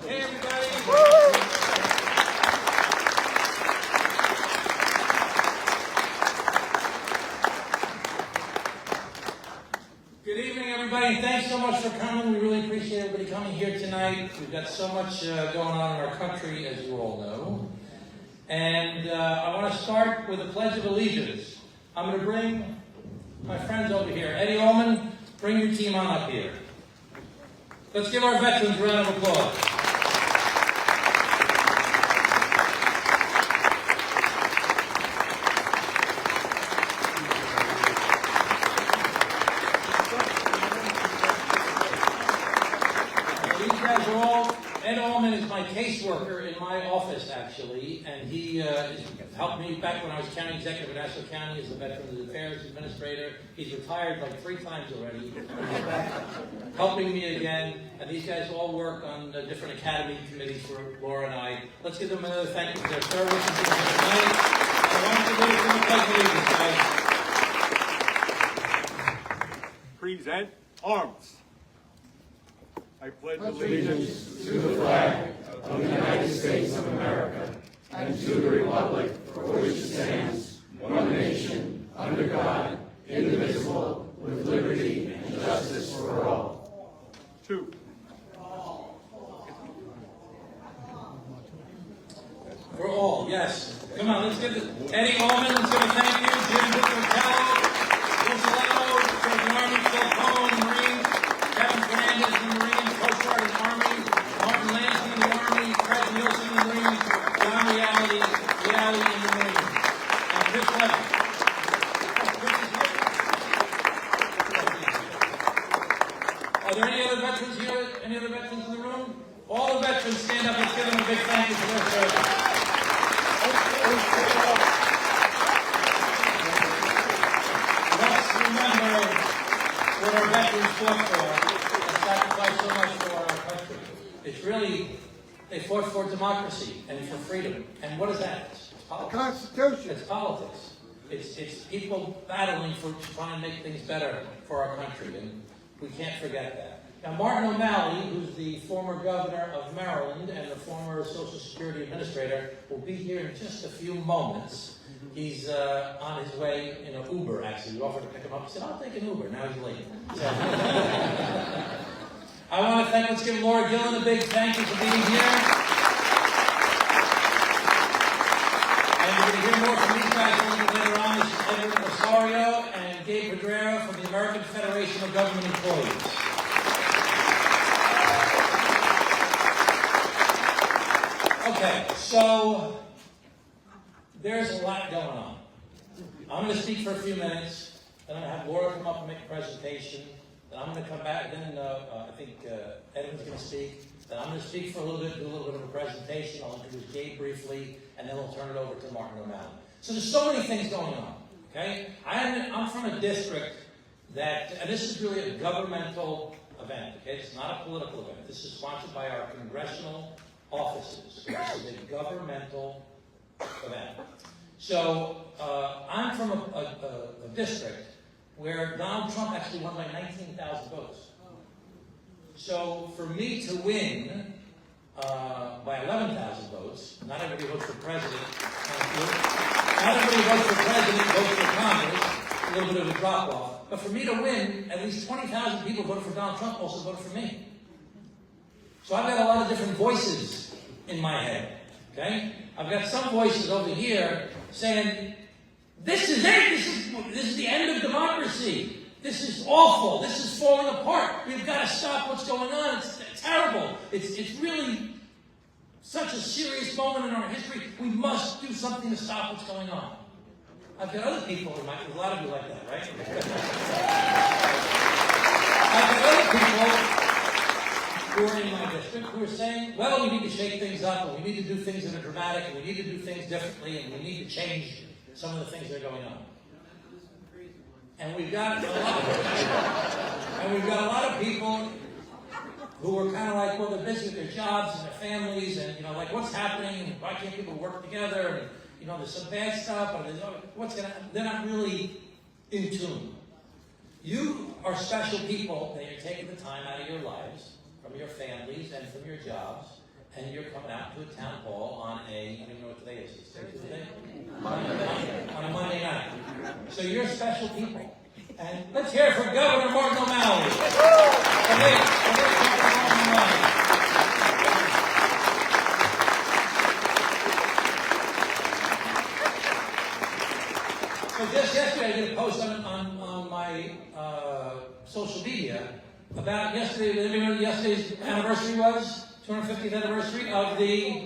Okay, everybody. Good evening, everybody. Thanks so much for coming. We really appreciate everybody coming here tonight. We've got so much going on in our country, as you all know. And I want to start with a Pledge of Allegiance. I'm going to bring my friends over here. Eddie Ullman, bring your team on up here. Let's give our veterans a round of applause. These guys are all, Ed Ullman is my caseworker in my office, actually, and he helped me back when I was county executive at Nassau County as the Veterans Affairs Administrator. He's retired like 3 times already. He's back helping me again, and these guys all work on the different academy committees for Laura and I. Let's give them another thank you for their service and for tonight. I want to do it from the Pledge of Allegiance, guys. Present arms. I pledge allegiance to the flag of the United States of America and to the republic for which it stands, one nation, under God, indivisible, with liberty and justice for all. 2. For all, yes. Come on, let's give it. Eddie Ullman is going to thank you. Jim Buccarello, Rosalado, from the Army, Phil Cohen, the Marines, Kevin Fernandez, the Marines, Coast Guard in the Army, Martin Lansing in the Army, Fred Nielsen in the Marines, John Reality in the Marines, and Chris Levin. Chris is here. Are there any other veterans here? Any other veterans in the room? All the veterans stand up. Let's give them a big thank you for their service. Let's remember what our veterans fought for and sacrificed so much for our country. It's really, they fought for democracy and for freedom. And what is that? It's politics. Constitution. It's politics. It's people battling for trying to make things better for our country, and we can't forget that. Now, Martin O'Malley, who's the former governor of Maryland and the former Social Security Administrator, will be here in just a few moments. He's on his way in an Uber, actually. We offered to pick him up. He said, I'll take an Uber. Now he's late. So, I want to let's give Laura Gillen a big thank you for being here. And we're going to hear more from these guys a little later on. This is Edward Rosario and Gabe Pedrero from the American Federation of Government Employees. Okay, so there's a lot going on. I'm going to speak for a few minutes, then I'm going to have Laura come up and make a presentation, then I'm going to come back, then I think Edwin's going to speak, then I'm going to speak for a little bit, do a little bit of a presentation, I'll introduce Gabe briefly, and then we'll turn it over to Martin O'Malley. So there's so many things going on, okay? I'm from a district that, and this is really a governmental event, okay? It's not a political event. This is sponsored by our Congressional offices. So this is a governmental event. So I'm from a district where Donald Trump actually won by 19,000 votes. So for me to win by 11,000 votes, not everybody votes for president. Not everybody votes for president, votes for Congress. A little bit of a drop off. But for me to win, at least 20,000 people voted for Donald Trump, also voted for me. So I've got a lot of different voices in my head, okay? I've got some voices over here saying, this is it, this is the end of democracy. This is awful, this is falling apart. We've got to stop what's going on, it's terrible. It's really such a serious moment in our history. We must do something to stop what's going on. I've got other people in my, a lot of you like that, right? I've got other people who are in my district who are saying, well, we need to shake things up, and we need to do things that are dramatic, and we need to do things differently, and we need to change some of the things that are going on. And we've got a lot of people who are kind of like, well, they're busy with their jobs and their families, and like what's happening, and why can't people work together, and there's some bad stuff, and they're not really in tune. You are special people that you're taking the time out of your lives, from your families and from your jobs, and you're coming out to a town hall on a, I don't even know what today is, it's Tuesday? On a Monday night. So you're special people. And let's hear it for Governor Martin O'Malley. So just yesterday I did a post on my social media about yesterday. Did everybody know what yesterday's anniversary was? 250th anniversary of the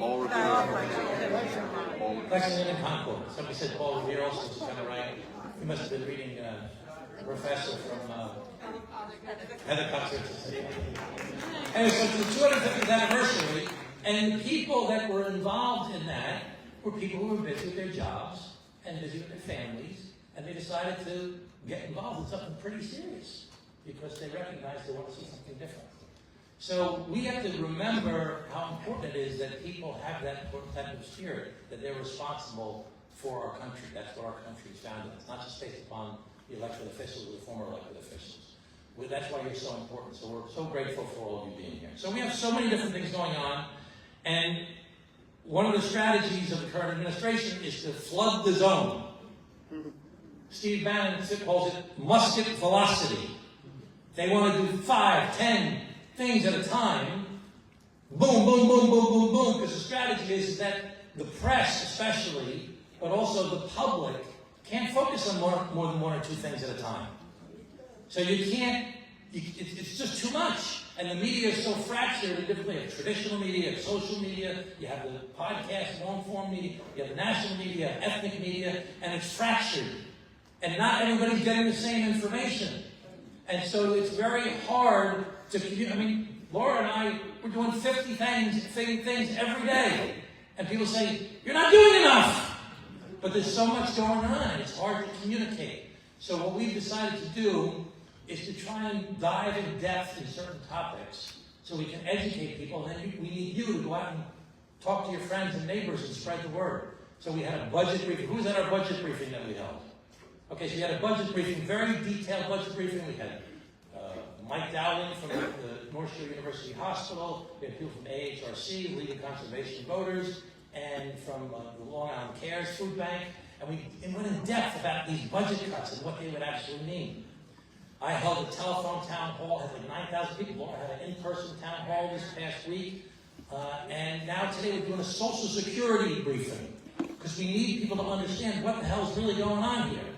Lexington and Concord. Somebody said Paul Revere also was kind of right. He must have been reading a professor from Heather Cutzer's. Anyway, so it's the 250th anniversary, and the people that were involved in that were people who were busy with their jobs and busy with their families, and they decided to get involved in something pretty serious because they recognized they want to see something different. So we have to remember how important it is that people have that type of spirit, that they're responsible for our country. That's what our country is founded. It's not just based upon the elected officials or the former elected officials. That's why you're so important. So we're so grateful for all of you being here. So we have so many different things going on, and one of the strategies of the current administration is to flood the zone. Steve Bannon calls it musket velocity. They want to do 5, 10 things at a time. Boom, boom, boom, boom, boom, boom. Because the strategy is that the press especially, but also the public, can't focus on more than 1 or 2 things at a time. So you can't, it's just too much. And the media is so fractured in different ways. You have traditional media, you have social media, you have the podcast, long-form media, you have the national media, ethnic media, and it's fractured. And not everybody's getting the same information. And so it's very hard to communicate. I mean, Laura and I, we're doing 50 things every day. And people say, you're not doing enough. But there's so much going on, it's hard to communicate. So what we've decided to do is to try and dive in depth in certain topics so we can educate people. And then we need you to go out and talk to your friends and neighbors and spread the word. So we had a budget briefing. Who was at our budget briefing that we held? Okay, so we had a budget briefing, very detailed budget briefing. We had Mike Dowling from the North Shore University Hospital. We had people from AHRC, League of Conservation Voters, and from the Long Island Cares Food Bank. And we went in depth about these budget cuts and what they would actually mean. I held a telephone town hall, had like 9,000 people. I had an in-person town hall this past week. And now today we're doing a Social Security briefing because we need people to understand what the hell is really going on here.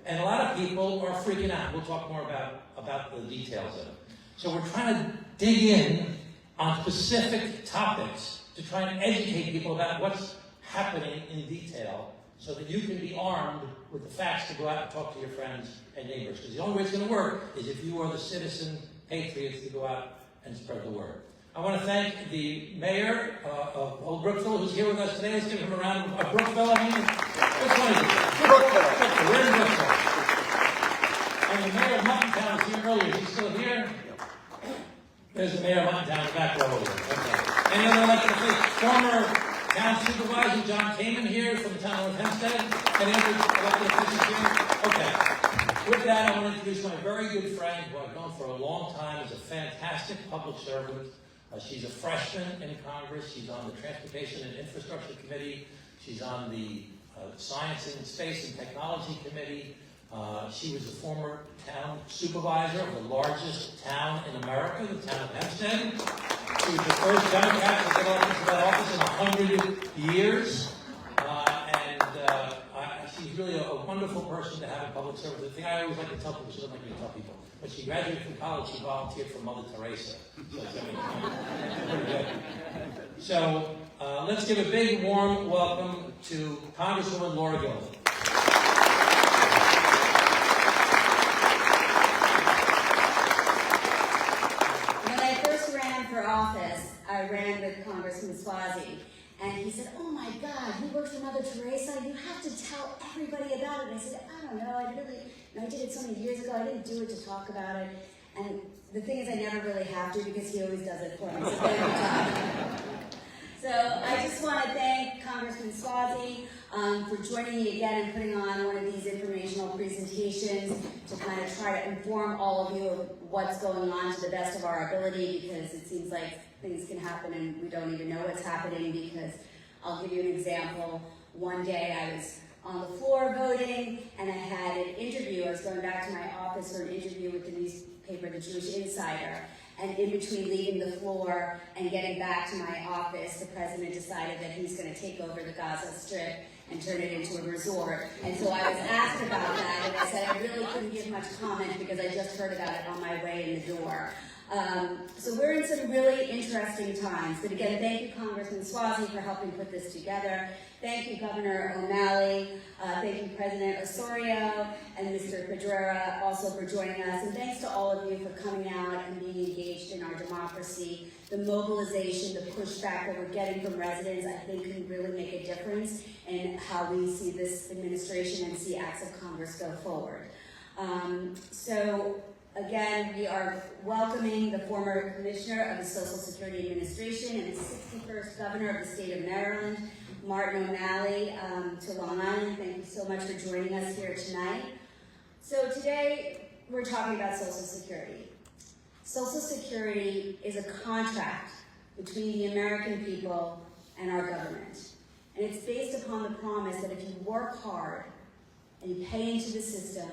And a lot of people are freaking out. We'll talk more about the details of it. So we're trying to dig in on specific topics to try and educate people about what's happening in detail so that you can be armed with the facts to go out and talk to your friends and neighbors. Because the only way it's going to work is if you are the citizen patriots to go out and spread the word. I want to thank the mayor of Old Brookville who's here with us today. Let's give him a round of Brookville. I mean, which one is it? Brookville. We're in Brookville. And the mayor of Muttontown was here earlier. Is he still here? There's the mayor of Muttontown in the back row over there. Okay. Any other elected officials? Former town supervisor John Kamen here from the town of Hempstead. Any other elected officials here? Okay. With that, I want to introduce my very good friend who I've known for a long time. Is a fantastic public servant. She's a freshman in Congress. She's on the Transportation and Infrastructure Committee. She's on the Science and Space and Technology Committee. She was the former town supervisor of the largest town in America, the town of Hempstead. She was the first Democrat to get into that office in 100 years. She's really a wonderful person to have in public service. The thing I always like to tell people, she doesn't like me to tell people, when she graduated from college, she volunteered for Mother Teresa. So it's pretty good. So let's give a big, warm welcome to Congresswoman Laura Gilman. When I first ran for office, I ran with Congressman Swazi. And he said, oh my God, he works for Mother Teresa. You have to tell everybody about it. And I said, I don't know. I did it so many years ago. I didn't do it to talk about it. And the thing is, I never really have to because he always does it for me. So I just want to thank Congressman Swazi for joining me again and putting on one of these informational presentations to kind of try to inform all of you of what's going on to the best of our ability, because it seems like things can happen and we don't even know what's happening. Because I'll give you an example. One day I was on the floor voting and I had an interview. I was going back to my office for an interview with the newspaper, The Jewish Insider. And in between leaving the floor and getting back to my office, the president decided that he's going to take over the Gaza Strip and turn it into a resort. And so I was asked about that, and I said I really couldn't give much comment because I just heard about it on my way in the door. So we're in some really interesting times. But again, thank you, Congressman Swazi, for helping put this together. Thank you, Governor O'Malley. Thank you, President Osorio and Mr. Pedrera, also for joining us. And thanks to all of you for coming out and being engaged in our democracy. The mobilization, the pushback that we're getting from residents, I think can really make a difference in how we see this administration and see acts of Congress go forward. Again, we are welcoming the former Commissioner of the Social Security Administration and the 61st Governor of the state of Maryland, Martin O'Malley, to Long Island. Thank you so much for joining us here tonight. So today, we're talking about Social Security. Social Security is a contract between the American people and our government. And it's based upon the promise that if you work hard and you pay into the system,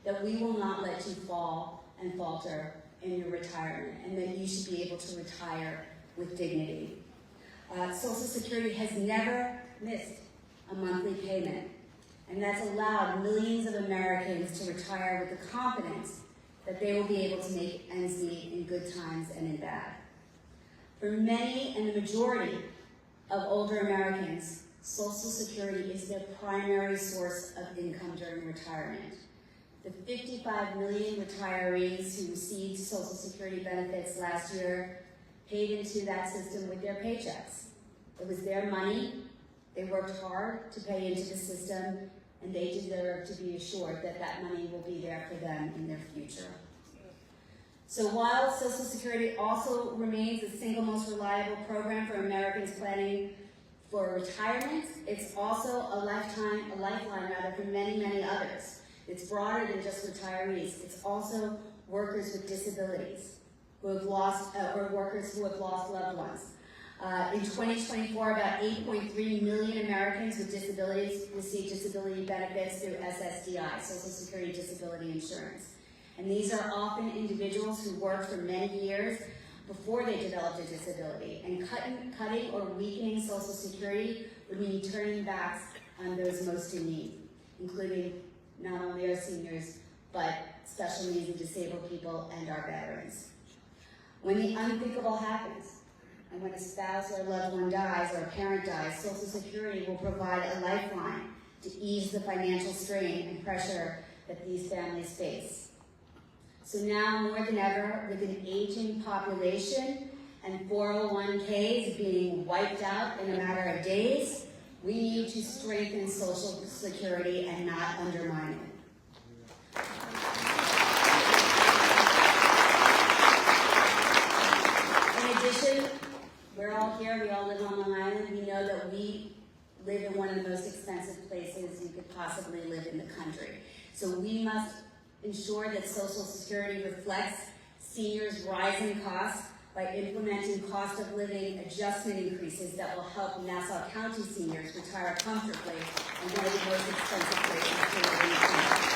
that we will not let you fall and falter in your retirement, and that you should be able to retire with dignity. Social Security has never missed a monthly payment, and that's allowed millions of Americans to retire with the confidence that they will be able to make ends meet in good times and in bad. For many and the majority of older Americans, Social Security is their primary source of income during retirement. The 55 million retirees who received Social Security benefits last year paid into that system with their paychecks. It was their money, they worked hard to pay into the system, and they deserve to be assured that that money will be there for them in their future. So while Social Security also remains the single most reliable program for Americans planning for retirement, it's also a lifeline for many, many others. It's broader than just retirees. It's also workers with disabilities who have lost, or workers who have lost loved ones. In 2024, about 8.3 million Americans with disabilities received disability benefits through SSDI, Social Security Disability Insurance. And these are often individuals who worked for many years before they developed a disability. And cutting or weakening Social Security would mean turning backs on those most in need, including not only our seniors, but special needs and disabled people and our veterans. When the unthinkable happens, and when a spouse or a loved one dies or a parent dies, Social Security will provide a lifeline to ease the financial strain and pressure that these families face. So now more than ever, with an aging population and 401ks being wiped out in a matter of days, we need to strengthen Social Security and not undermine it. In addition, we're all here, we all live on Long Island. We know that we live in one of the most expensive places you could possibly live in the country. So we must ensure that Social Security reflects seniors' rising costs by implementing cost of living adjustment increases that will help Nassau County seniors retire comfortably in one of the most expensive places to live in the country.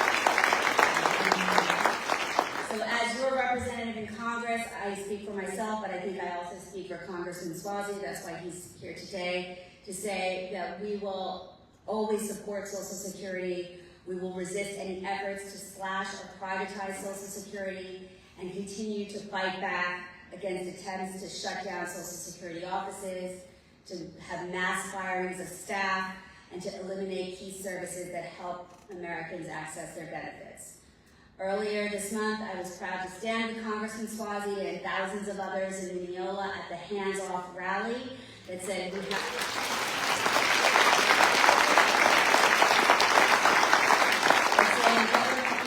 So as your representative in Congress, I speak for myself, but I think I also speak for Congressman Swazi, that's why he's here today, to say that we will always support Social Security. We will resist any efforts to slash or privatize Social Security and continue to fight back against attempts to shut down Social Security offices, to have mass firings of staff, and to eliminate key services that help Americans access their benefits. Earlier this month, I was proud to stand with Congressman Swazi and thousands of others in Mineola at the Hands Off rally that said we have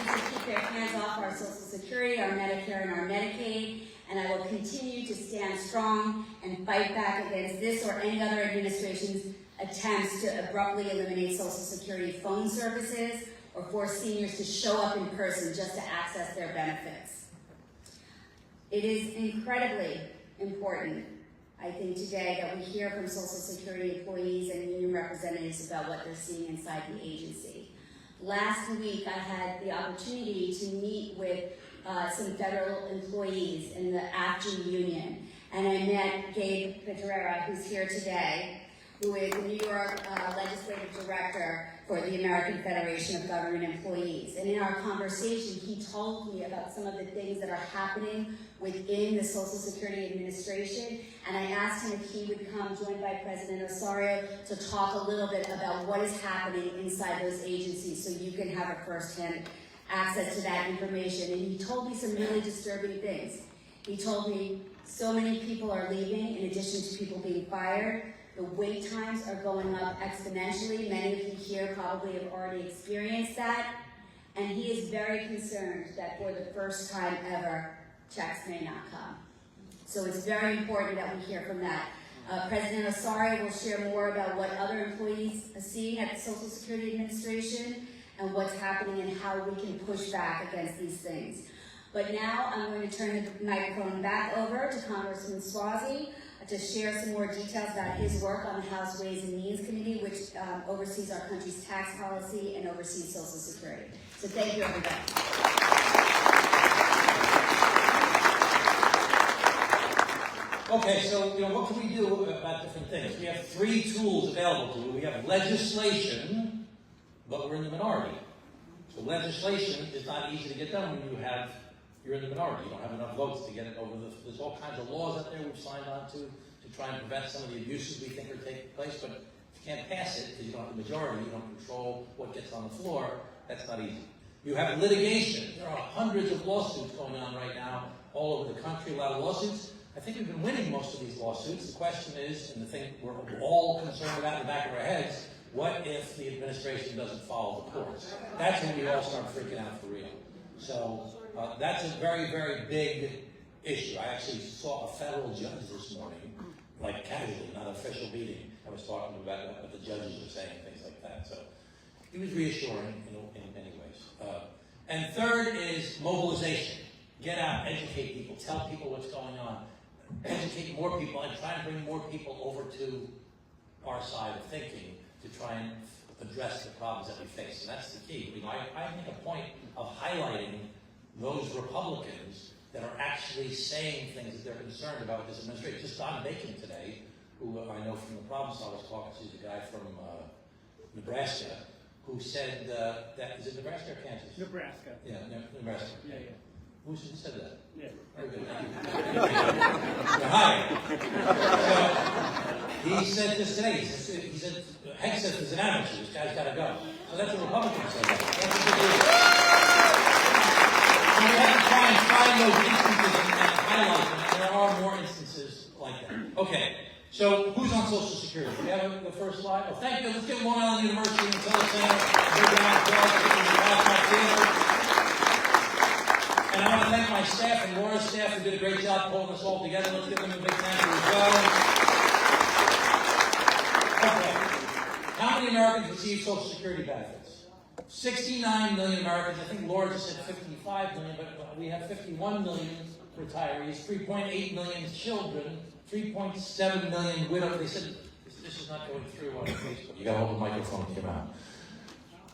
to keep their hands off our Social Security, our Medicare, and our Medicaid, and I will continue to stand strong and fight back against this or any other administration's attempts to abruptly eliminate Social Security phone services or force seniors to show up in person just to access their benefits. It is incredibly important, I think, today that we hear from Social Security employees and union representatives about what they're seeing inside the agency. Last week, I had the opportunity to meet with some federal employees in the AFG union, and I met Gabe Petrera, who's here today, who is the New York Legislative Director for the American Federation of Government Employees. And in our conversation, he told me about some of the things that are happening within the Social Security Administration, and I asked him if he would come, joined by President Osorio, to talk a little bit about what is happening inside those agencies so you can have a first-hand access to that information. And he told me some really disturbing things. He told me so many people are leaving in addition to people being fired. The wait times are going up exponentially. Many of you here probably have already experienced that. And he is very concerned that for the first time ever, checks may not come. So it's very important that we hear from that. President Osorio will share more about what other employees are seeing at the Social Security Administration and what's happening and how we can push back against these things. But now I'm going to turn the microphone back over to Congressman Suozzi to share some more details about his work on the House Ways and Means Committee, which oversees our country's tax policy and oversees Social Security. So thank you, everybody. Okay, so what can we do about different things? We have three tools available to us. We have legislation, but we're in the minority. So legislation is not easy to get done when you're in the minority. You don't have enough votes to get it over. There's all kinds of laws out there we've signed on to try and prevent some of the abuses we think are taking place, but if you can't pass it because you don't have the majority, you don't control what gets on the floor, that's not easy. You have litigation. There are hundreds of lawsuits going on right now all over the country, a lot of lawsuits. I think we've been winning most of these lawsuits. The question is, and the thing we're all concerned about in the back of our heads, what if the administration doesn't follow the courts? That's when we all start freaking out for real. So that's a very, very big issue. I actually saw a federal judge this morning, like casually, not an official meeting. I was talking about what the judges are saying, things like that. So he was reassuring in many ways. And third is mobilization. Get out, educate people, tell people what's going on, educate more people, and try and bring more people over to our side of thinking to try and address the problems that we face. And that's the key. I make a point of highlighting those Republicans that are actually saying things that they're concerned about with this administration. Just Don Bacon today, who I know from the Problem Solvers Caucus, he's a guy from Nebraska, who said that, is it Nebraska or Kansas? Nebraska. Yeah, Nebraska. Yeah, yeah. Who said that? Yeah. Very good, thank you. You're hired. So, he said this today, he said, Hegseth is an amateur, this guy's got to go. So that's a Republican said that. That's a good deal. And we have to try and find those instances and highlight them, and there are more instances like that. Okay, so who's on Social Security? Do we have the first slide? Oh, thank you. Let's give Long Island University and Tele Center a big round of applause. And I want to thank my staff and Laura's staff who did a great job pulling us all together. Let's give them a big thank you as well. Okay. How many Americans receive Social Security benefits? 69 million Americans. I think Laura just said 55 million, but we have 51 million retirees, 3.8 million children, 3.7 million widows. They said this is not going through on Facebook. You got to hold the microphone to your mouth.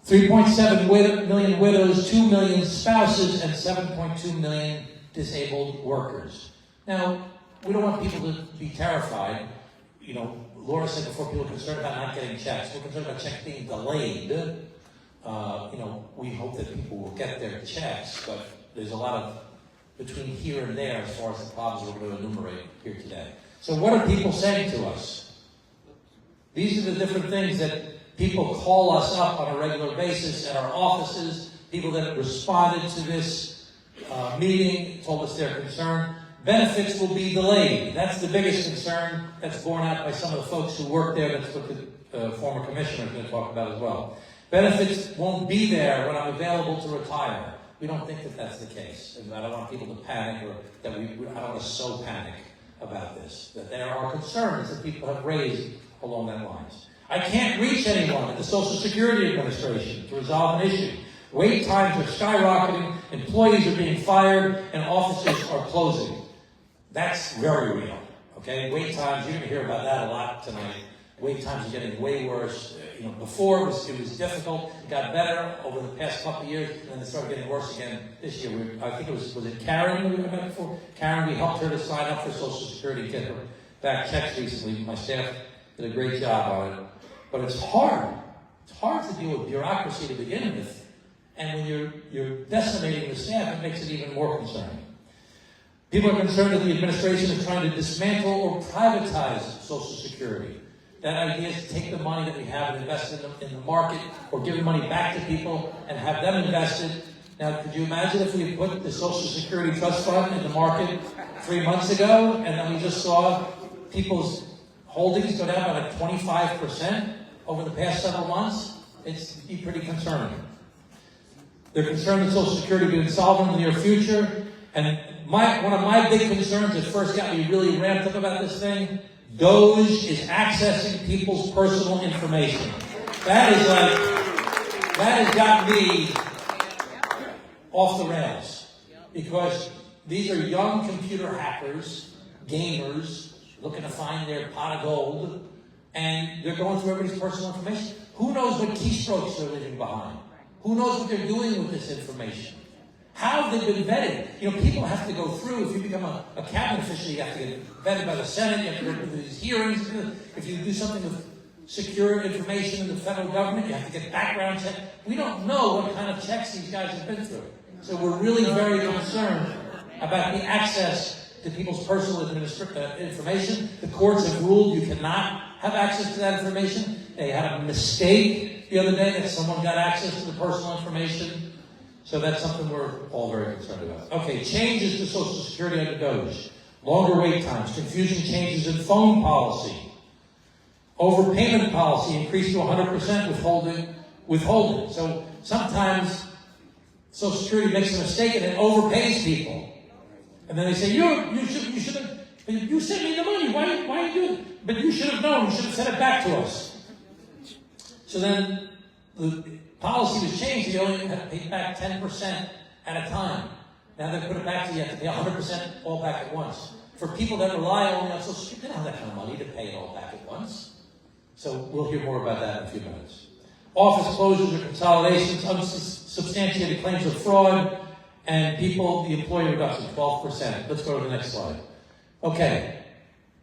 3.7 million widows, 2 million spouses, and 7.2 million disabled workers. Now, we don't want people to be terrified. Laura said before, people are concerned about not getting checks. We're concerned about checks being delayed. We hope that people will get their checks, but there's a lot of between here and there as far as the problems we're going to enumerate here today. So what are people saying to us? These are the different things that people call us up on a regular basis at our offices, people that responded to this meeting, told us their concern. Benefits will be delayed. That's the biggest concern that's borne out by some of the folks who work there. That's what the former commissioner is going to talk about as well. Benefits won't be there when I'm available to retire. We don't think that that's the case. And I don't want people to panic, or that I don't want to sow panic about this. That there are concerns that people have raised along that lines. I can't reach anyone at the Social Security Administration to resolve an issue. Wait times are skyrocketing, employees are being fired, and offices are closing. That's very real, okay? Wait times, you're going to hear about that a lot tonight. Wait times are getting way worse. Before it was difficult. It got better over the past couple of years, and then it started getting worse again this year. I think was it Karen that we met before? Karen, we helped her to sign up for Social Security, get her back checks recently. My staff did a great job on it. But it's hard. It's hard to deal with bureaucracy to begin with. And when you're decimating the staff, it makes it even more concerning. People are concerned that the administration is trying to dismantle or privatize Social Security. That idea is to take the money that we have and invest in the market, or give the money back to people and have them invested. Now, could you imagine if we put the Social Security Trust Fund in the market 3 months ago, and then we just saw people's holdings go down by like 25% over the past several months? It'd be pretty concerning. They're concerned that Social Security will be insolvent in the near future. And one of my big concerns that first got me really ramped up about this thing, DOGE is accessing people's personal information. That has got me off the rails. Because these are young computer hackers, gamers, looking to find their pot of gold, and they're going through everybody's personal information. Who knows what keystrokes they're leaving behind? Who knows what they're doing with this information? How have they been vetted? People have to go through, if you become a cabinet official, you have to get vetted by the Senate, you have to go through these hearings. If you do something with secure information in the federal government, you have to get background checks. We don't know what kind of checks these guys have been through. So we're really very concerned about the access to people's personal information. The courts have ruled you cannot have access to that information. They had a mistake the other day that someone got access to the personal information. So that's something we're all very concerned about. Okay, changes to Social Security under DOGE. Longer wait times, confusing changes in phone policy. Overpayment policy increased to 100% withholding. So sometimes Social Security makes a mistake and it overpays people. And then they say, you should have, you sent me the money, why are you doing it? But you should have known, you should have sent it back to us. So then the policy was changed, you only have to pay back 10% at a time. Now they put it back to you have to pay 100% all back at once. For people that rely only on Social Security, they don't have that kind of money to pay it all back at once. So we'll hear more about that in a few minutes. Office closures or consolidations, unsubstantiated claims of fraud, and the employee reduction, 12%. Let's go to the next slide. Okay.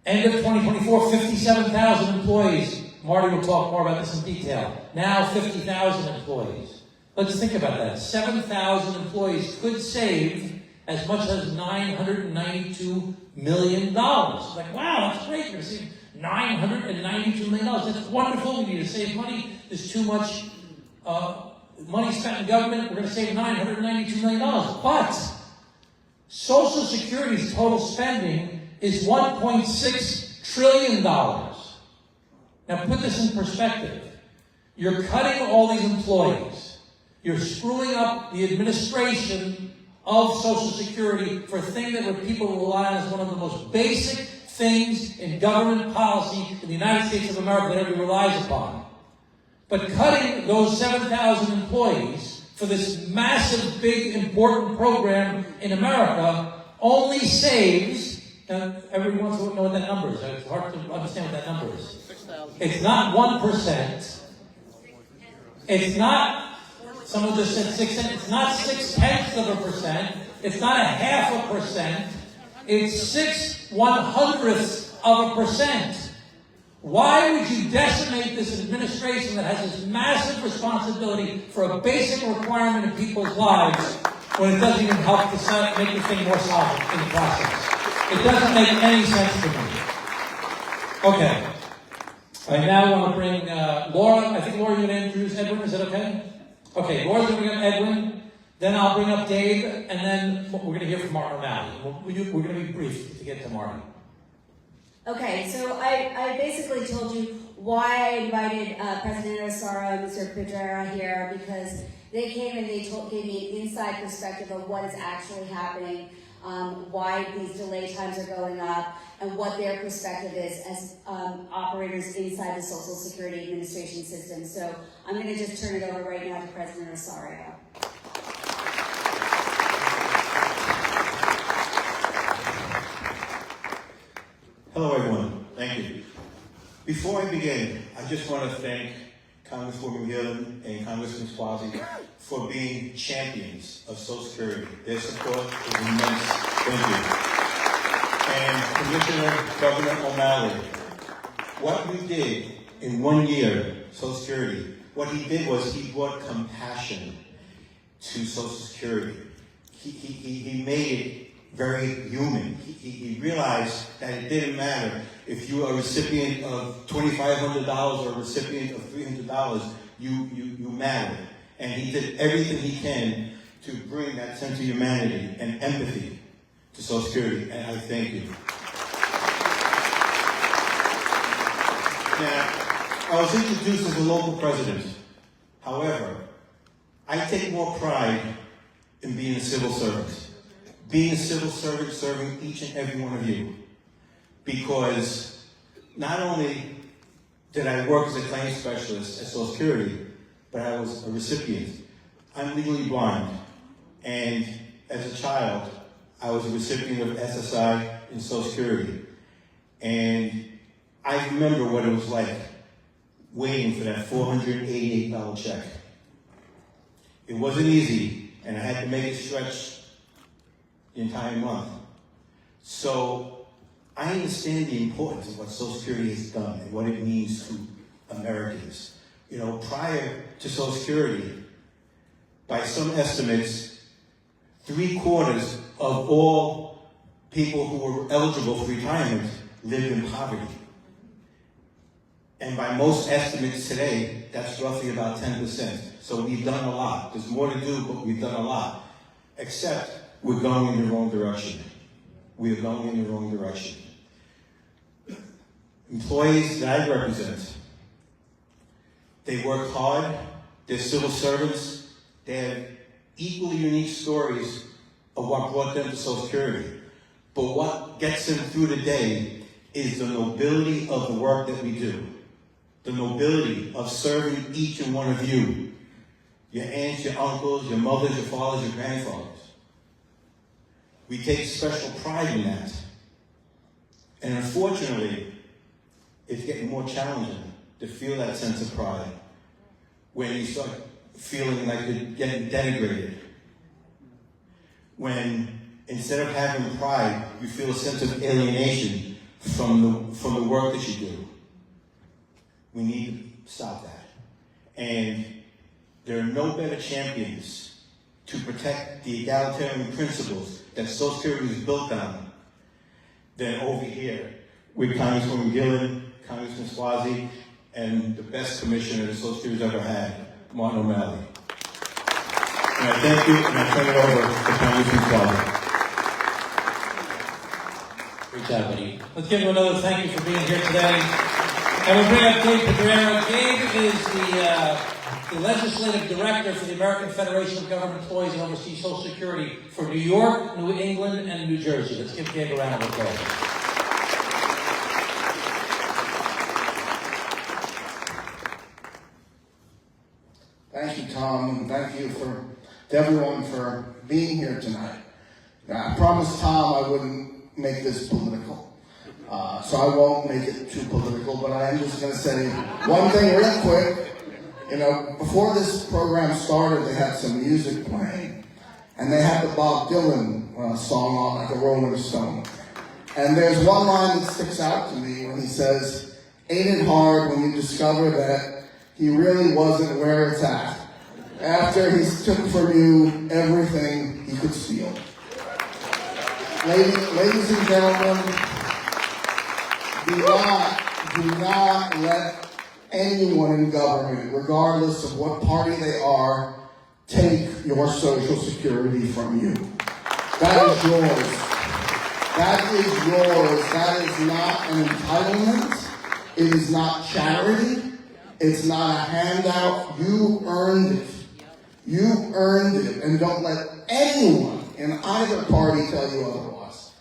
End of 2024, 57,000 employees. Marty will talk more about this in detail. Now 50,000 employees. Let's think about that. 7,000 employees could save as much as $992 million. Like, wow, that's great. We're going to save $992 million. That's wonderful. We need to save money. There's too much money spent in government. We're going to save $992 million. But Social Security's total spending is $1.6 trillion. Now put this in perspective. You're cutting all these employees. You're screwing up the administration of Social Security for a thing that people rely on as one of the most basic things in government policy in the United States of America that everybody relies upon. But cutting those 7,000 employees for this massive, big, important program in America only saves, now everyone wants to know what that number is. It's hard to understand what that number is. It's not 1%. It's not, someone just said 6 cents. It's not 0.6%. It's not 0.5%. It's 0.06%. Why would you decimate this administration that has this massive responsibility for a basic requirement in people's lives when it doesn't even help to make the thing more solid in the process? It doesn't make any sense to me. Okay. I now want to bring Laura. I think, Laura, you're going to introduce Edwin. Is that okay? Okay, Laura's going to bring up Edwin. Then I'll bring up Dave. And then we're going to hear from Martin O'Malley. We're going to be brief to get to Martin. Okay, so I basically told you why I invited President Osaro and Mr. Pedrera here, because They came and they gave me an inside perspective of what is actually happening, why these delay times are going up, and what their perspective is as operators inside the Social Security Administration system. So I'm going to just turn it over right now to President Osorio. Hello, everyone. Thank you. Before I begin, I just want to thank Congresswoman Gillen and Congressman Swazi for being champions of Social Security. Their support is immense. Thank you. And Commissioner Governor O'Malley, what we did in 1 year, Social Security, what he did was he brought compassion to Social Security. He made it very human. He realized that it didn't matter if you are a recipient of $2,500 or a recipient of $300, you matter. And he did everything he can to bring that sense of humanity and empathy to Social Security, and I thank you. Now, I was introduced as a local president. However, I take more pride in being a civil servant. Being a civil servant, serving each and every one of you. Because not only did I work as a claims specialist at Social Security, but I was a recipient. I'm legally blind, and as a child, I was a recipient of SSI in Social Security. And I remember what it was like waiting for that $488 check. It wasn't easy, and I had to make it stretch the entire month. So I understand the importance of what Social Security has done and what it means to Americans. You know, prior to Social Security, by some estimates, 3/4 of all people who were eligible for retirement lived in poverty. And by most estimates today, that's roughly about 10%. So we've done a lot. There's more to do, but we've done a lot. Except we're going in the wrong direction. We are going in the wrong direction. Employees that I represent, they work hard, they're civil servants, they have equally unique stories of what brought them to Social Security. But what gets them through the day is the nobility of the work that we do. The nobility of serving each and one of you. Your aunts, your uncles, your mothers, your fathers, your grandfathers. We take special pride in that. And unfortunately, it's getting more challenging to feel that sense of pride when you start feeling like you're getting denigrated. When instead of having pride, you feel a sense of alienation from the work that you do. We need to stop that. And there are no better champions to protect the egalitarian principles that Social Security is built on than over here with Congresswoman Gillen, Congressman Swazi, and the best commissioner that Social Security's ever had, Martin O'Malley. And I thank you, and I turn it over to Congressman Swazi. Great job, buddy. Let's give him another thank you for being here today. And we'll bring up Gabe Pedrero. Gabe is the Legislative Director for the American Federation of Government Employees and Overseas Social Security for New York, New England, and New Jersey. Let's give Gabe a round of applause. Thank you, Tom, and thank you to everyone for being here tonight. Now, I promised Tom I wouldn't make this political. So I won't make it too political, but I am just going to say one thing real quick. You know, before this program started, they had some music playing, and they had the Bob Dylan song on, like a Rolling Stone. And there's one line that sticks out to me when he says, "Ain't it hard when you discover that he really wasn't where it's at, after he took from you everything he could steal." Ladies and gentlemen, do not let anyone in government, regardless of what party they are, take your Social Security from you. That is yours. That is yours. That is not an entitlement. It is not charity. It's not a handout. You earned it. You earned it, and don't let anyone in either party tell you otherwise.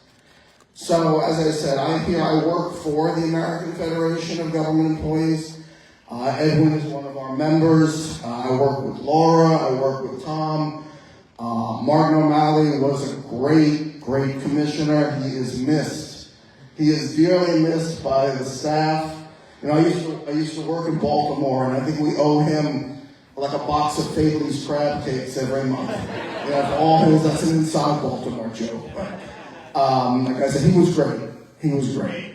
So, as I said, I work for the American Federation of Government Employees. Edwin is one of our members. I work with Laura, I work with Tom. Martin O'Malley was a great commissioner. He is missed. He is dearly missed by the staff. You know, I used to work in Baltimore, and I think we owe him like a box of Fable's crab cakes every month. You know, for all his, that's an inside Baltimore joke. Like I said, he was great. He was great.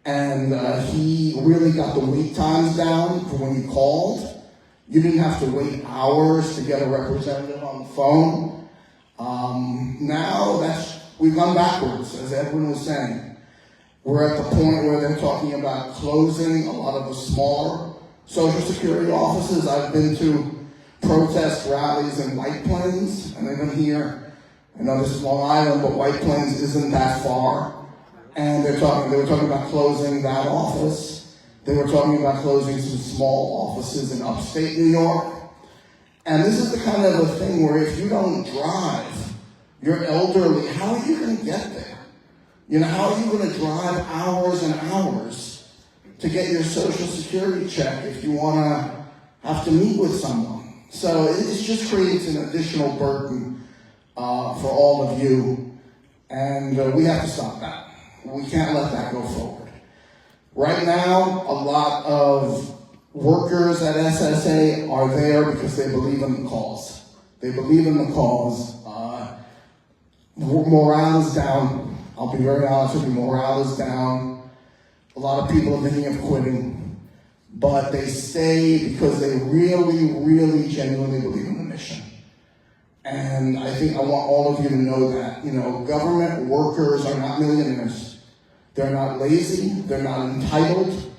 And he really got the wait times down for when you called. You didn't have to wait hours to get a representative on the phone. Now we've gone backwards, as Edwin was saying. We're at the point where they're talking about closing a lot of the smaller Social Security offices. I've been to protest rallies in White Plains, and even here, I know this is Long Island, but White Plains isn't that far. And they were talking about closing that office. They were talking about closing some small offices in upstate New York. And this is the kind of a thing where if you don't drive, you're elderly, how are you going to get there? You know, how are you going to drive hours and hours to get your Social Security check if you want to have to meet with someone? So it just creates an additional burden for all of you, and we have to stop that. We can't let that go forward. Right now, a lot of workers at SSA are there because they believe in the cause. They believe in the cause. Morale is down. I'll be very honest with you, morale is down. A lot of people are thinking of quitting, but they stay because they really genuinely believe in the mission. And I think I want all of you to know that, you know, government workers are not millionaires. They're not lazy, they're not entitled.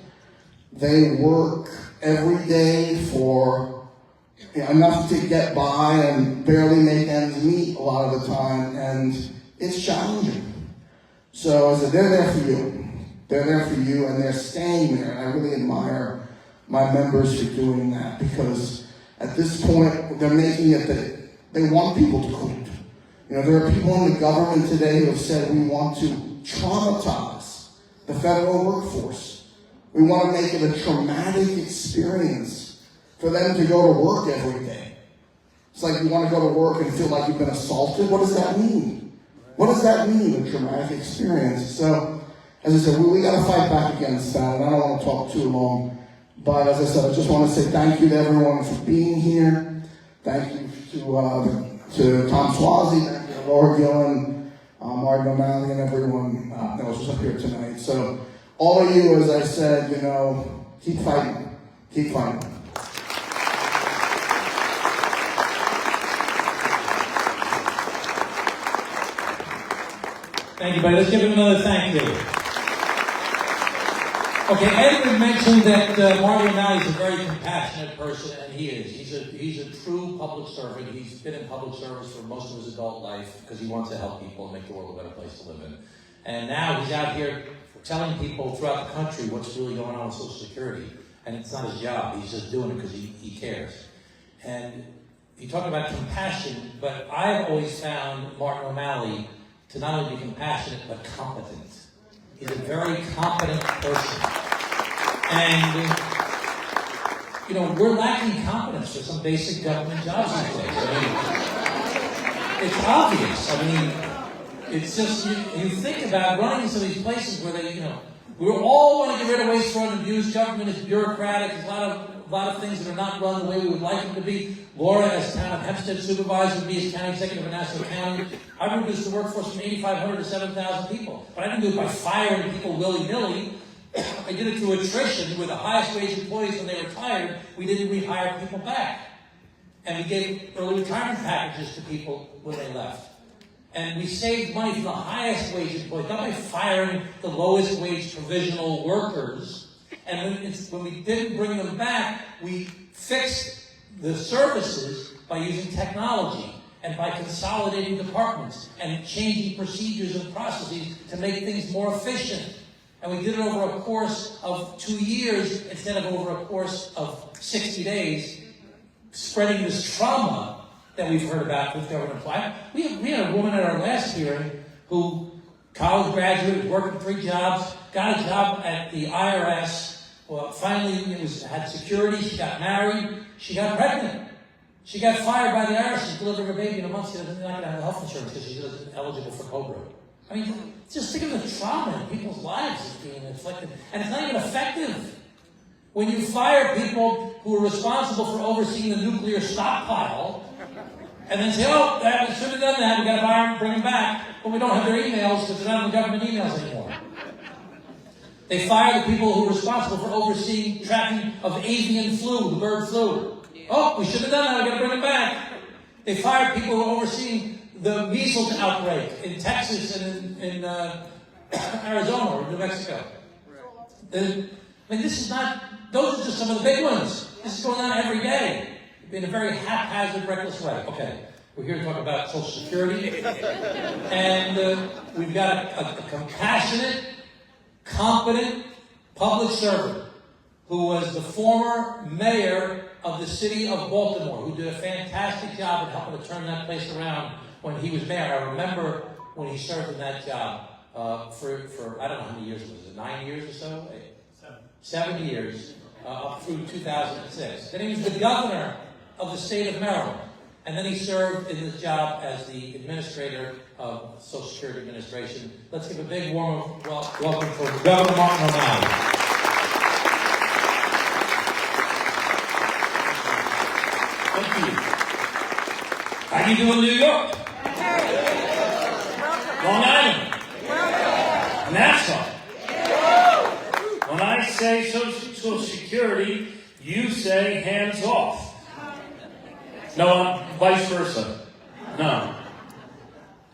They work every day for enough to get by and barely make ends meet a lot of the time, and it's challenging. So I said, they're there for you. They're there for you, and they're staying there. And I really admire my members for doing that, because at this point, they're making it that they want people to quit. You know, there are people in the government today who have said we want to traumatize the federal workforce. We want to make it a traumatic experience for them to go to work every day. It's like you want to go to work and feel like you've been assaulted. What does that mean? What does that mean, a traumatic experience? So, as I said, we got to fight back against that, and I don't want to talk too long. But as I said, I just want to say thank you to everyone for being here. Thank you to Tom Swazi, thank you to Laura Gillen, Martin O'Malley, and everyone that was just up here tonight. So, all of you, as I said, you know, keep fighting. Keep fighting. Thank you, buddy. Let's give him another thank you. Okay, Edwin mentioned that Marty O'Malley is a very compassionate person, and he is. He's a true public servant. He's been in public service for most of his adult life because he wants to help people and make the world a better place to live in. And now he's out here telling people throughout the country what's really going on with Social Security. And it's not his job. He's just doing it because he cares. And you talk about compassion, but I've always found Martin O'Malley to not only be compassionate, but competent. He's a very competent person. And, you know, we're lacking competence for some basic government jobs these days. I mean, it's obvious. I mean, it's just, you think about running into these places where they, you know, we all want to get rid of waste, fraud, and abuse. Government is bureaucratic. There's a lot of things that are not run the way we would like them to be. Laura, as town of Hempstead supervisor, me as county executive of Nassau County, I reduced the workforce from 8,500 to 7,000 people. But I didn't do it by firing people willy-nilly. I did it through attrition. With the highest wage employees when they retired, we didn't rehire people back. And we gave early retirement packages to people when they left. And we saved money from the highest wage employees, not by firing the lowest wage provisional workers. And when we didn't bring them back, we fixed the services by using technology and by consolidating departments and changing procedures and processes to make things more efficient. And we did it over a course of 2 years instead of over a course of 60 days, spreading this trauma that we've heard about with government employment. We had a woman at our last hearing who, college graduate, working 3 jobs, got a job at the IRS. Well, finally, had security. She got married. She got pregnant. She got fired by the IRS. She's delivering her baby in a month. She doesn't like to have health insurance because she's eligible for COBRA. I mean, just think of the trauma in people's lives that's being inflicted. And it's not even effective. When you fire people who are responsible for overseeing the nuclear stockpile, and then say, oh, we should have done that, we got to fire them, bring them back, but we don't have their emails because they're not in the government emails anymore. They fire the people who are responsible for overseeing tracking of avian flu, the bird flu. Oh, we should have done that, we got to bring them back. They fire people who are overseeing the measles outbreak in Texas and in Arizona or New Mexico. I mean, this is not, those are just some of the big ones. This is going on every day in a very haphazard, reckless way. Okay, we're here to talk about Social Security. And we've got a compassionate, competent public servant who was the former mayor of the city of Baltimore, who did a fantastic job of helping to turn that place around when he was mayor. I remember when he served in that job for I don't know how many years it was. 9 years or so? 7 years, up through 2006. Then he was the governor of the state of Maryland. And then he served in this job as the administrator of Social Security Administration. Let's give a big warm welcome for Governor Martin O'Malley. Thank you. How you doing, New York? Long Island? Nassau? When I say Social Security, you say hands off. No, vice versa. No.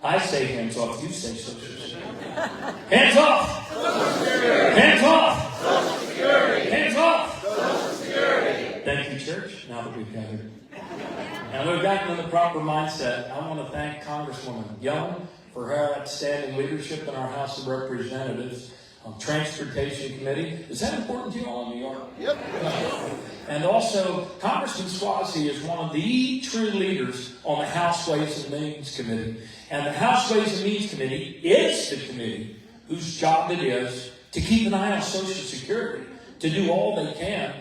I say hands off, you say Social Security. Hands off! Social Security! Hands off! Social Security! Hands off! Social Security! Thank you, church, now that we've gathered. And we've gotten in the proper mindset. I want to thank Congresswoman Young for her outstanding leadership in our House of Representatives. Transportation Committee. Is that important to you all in New York? Yep. And also, Congressman Swazi is one of the true leaders on the House Ways and Means Committee. And the House Ways and Means Committee is the committee whose job it is to keep an eye on Social Security, to do all they can,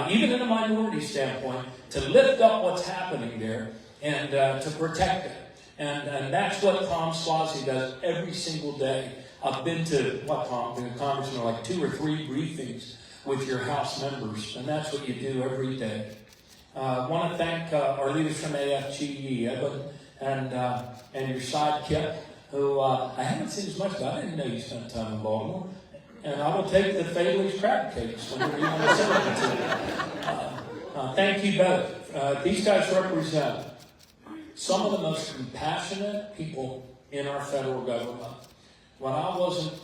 even in a minority standpoint, to lift up what's happening there and to protect it. And that's what Tom Swazi does every single day. I've been to, Congressman, like 2 or 3 briefings with your House members, and that's what you do every day. I want to thank our leaders from AFGE, Evan, and your sidekick, who I haven't seen as much, but I didn't know you spent time in Baltimore. And I will take the Faileys crab cakes whenever you want to send them to me. Thank you both. These guys represent some of the most compassionate people in our federal government. When I wasn't,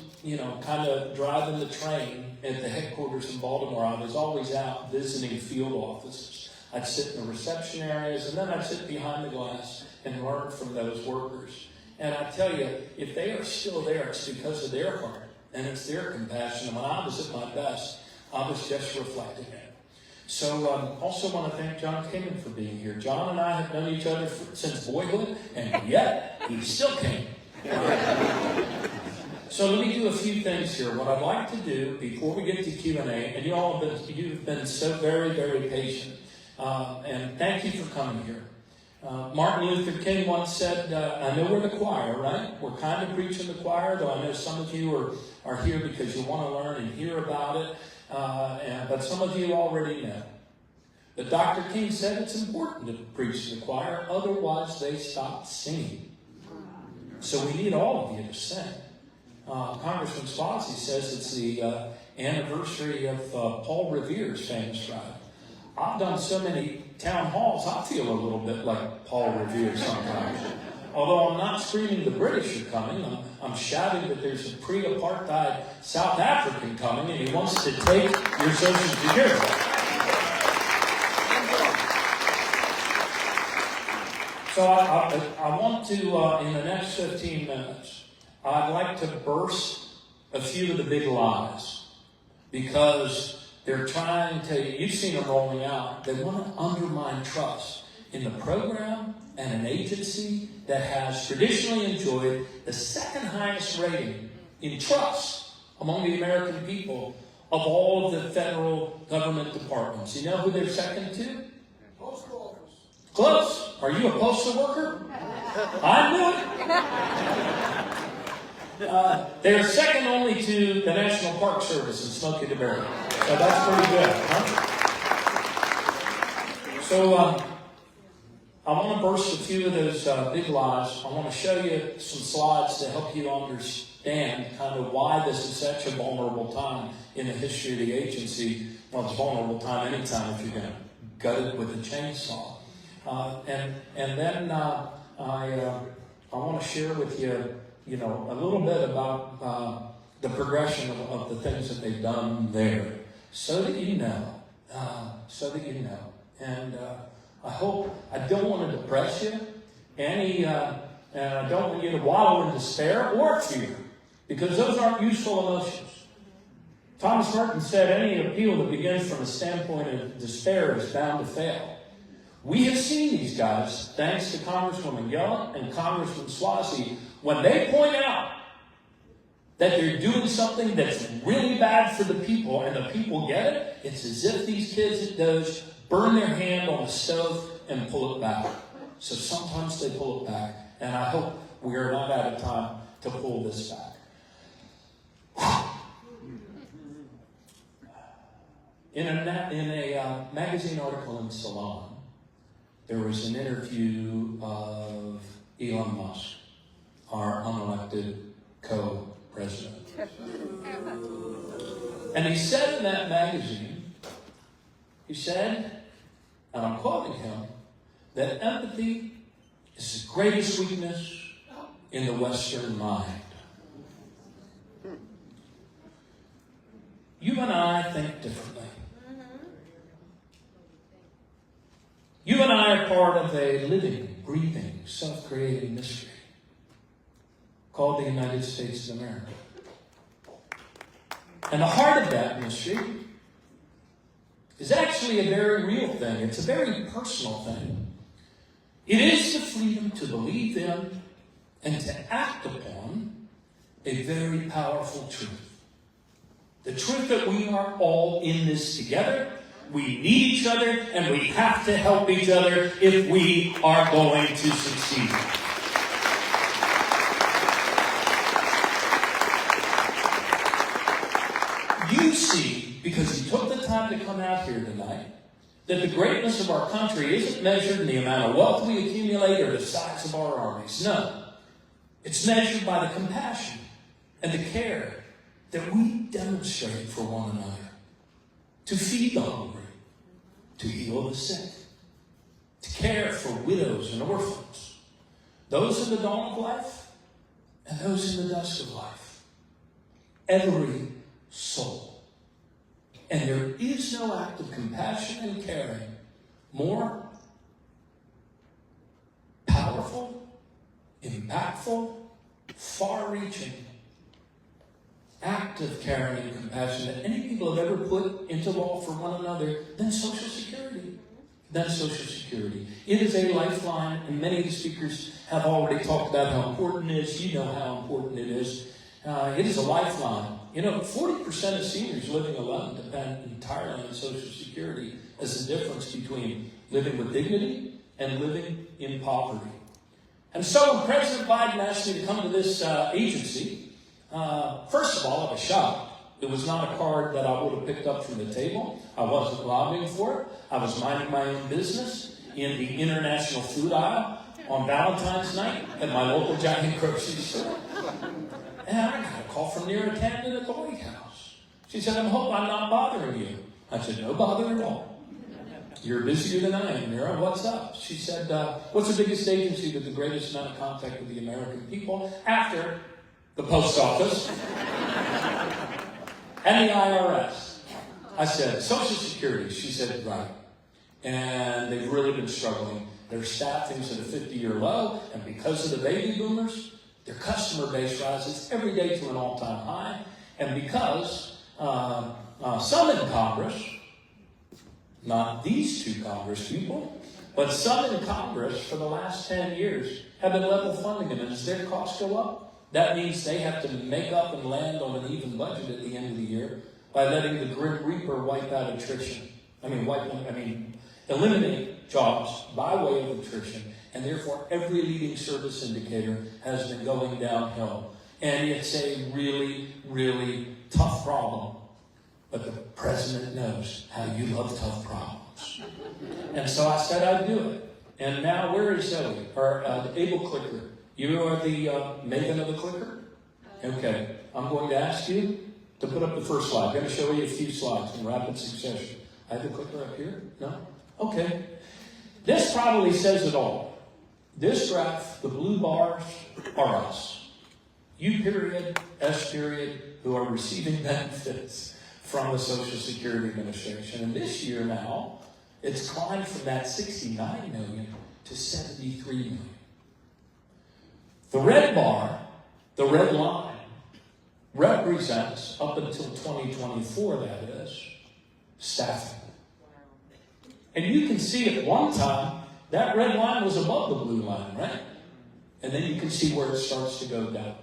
kind of driving the train at the headquarters in Baltimore, I was always out visiting field offices. I'd sit in the reception areas, and then I'd sit behind the glass and learn from those workers. And I tell you, if they are still there, it's because of their heart, and it's their compassion. And when I was at my best, I was just reflecting it. So also want to thank John Kingman for being here. John and I have known each other since boyhood, and yet he still came. So let me do a few things here. What I'd like to do before we get to Q&A, and you've been so very, very patient, and thank you for coming here. Martin Luther King once said, I know we're the choir, right? We're kind of preaching the choir, though I know some of you are here because you want to learn and hear about it, but some of you already know. But Dr. King said it's important to preach to the choir, otherwise they stop singing. So we need all of you to sing. Congressman Swazi says it's the anniversary of Paul Revere's famous ride. I've done so many town halls, I feel a little bit like Paul Revere sometimes. Although I'm not screaming the British are coming, I'm shouting that there's a pre-apartheid South African coming and he wants to take your Social Security. So I want to, in the next 15 minutes, I'd like to burst a few of the big lies because they're trying to, you've seen them rolling out, they want to undermine trust. in the program and an agency that has traditionally enjoyed the second highest rating in trust among the American people of all of the federal government departments. You know who they're second to? Postal office. Close. Are you a postal worker? I knew it. They're second only to the National Park Service in Smokey the Bear. So that's pretty good, huh? So I want to burst a few of those big lies. I want to show you some slides to help you understand kind of why this is such a vulnerable time in the history of the agency. Well, it's a vulnerable time anytime if you're going to gut it with a chainsaw. And then I want to share with you, a little bit about the progression of the things that they've done there, so that you know. And I don't want to depress you, and I don't want you to wallow in despair or fear, because those aren't useful emotions. Thomas Merton said any appeal that begins from a standpoint of despair is bound to fail. We have seen these guys, thanks to Congresswoman Yellen and Congressman Suozzi, when they point out that they're doing something that's really bad for the people, and the people get it, it's as if these kids at Doge burn their hand on the stove and pull it back. So sometimes they pull it back, and I hope we are not out of time to pull this back. In a magazine article in Salon, there was an interview of Elon Musk, our unelected co-president. And he said in that magazine, and I'm quoting him, that empathy is the greatest weakness in the Western mind. You and I think differently. You and I are part of a living, breathing, self-creating mystery called the United States of America. And the heart of that mystery is actually a very real thing. It's a very personal thing. It is the freedom to believe in and to act upon a very powerful truth. The truth that we are all in this together. We need each other, and we have to help each other if we are going to succeed. You see, because you took the time to come out here tonight, that the greatness of our country isn't measured in the amount of wealth we accumulate or the size of our armies. No. It's measured by the compassion and the care that we demonstrate for one another. To feed the hungry, to heal the sick, to care for widows and orphans, those in the dawn of life and those in the dusk of life. Every soul. And there is no act of compassion and caring more powerful, impactful, far-reaching act of caring and compassion that any people have ever put into law for one another than Social Security. It is a lifeline, and many of the speakers have already talked about how important it is. You know how important it is. It is a lifeline. 40% of seniors living alone depend entirely on Social Security as the difference between living with dignity and living in poverty. And so when President Biden asked me to come to this agency, first of all, I was shocked. It was not a card that I would have picked up from the table. I wasn't lobbying for it. I was minding my own business in the international food aisle on Valentine's night at my local giant grocery store. And I got a call from Neera Tanden at the White House. She said, I hope I'm not bothering you. I said, no bother at all. You're busier than I am, Neera. What's up? She said, what's the biggest agency with the greatest amount of contact with the American people after the post office and the IRS? I said, Social Security. She said, right. And they've really been struggling. Their staffing's at a 50-year low, and because of the baby boomers, their customer base rises every day to an all-time high. And because some in Congress, not these two Congress people, But some in Congress for the last 10 years have been level funding them. And as their costs go up, that means they have to make up and land on an even budget at the end of the year by letting the Grim Reaper wipe out attrition. Eliminate jobs by way of attrition. And therefore, every leading service indicator has been going downhill. And it's a really, really tough problem. But the president knows how you love tough problems. And so I said I'd do it. And now, where is Zoe, our able clicker? You are the maven of the clicker? Okay. I'm going to ask you to put up the first slide. I'm going to show you a few slides in rapid succession. I have the clicker up here? No? Okay. This probably says it all. This graph, the blue bars, are us. U period, S period, who are receiving benefits from the Social Security Administration. And this year now, it's climbed from that 69 million to 73 million. The red bar, the red line, represents, up until 2024 that is, staffing. And you can see at one time, that red line was above the blue line, right? And then you can see where it starts to go down.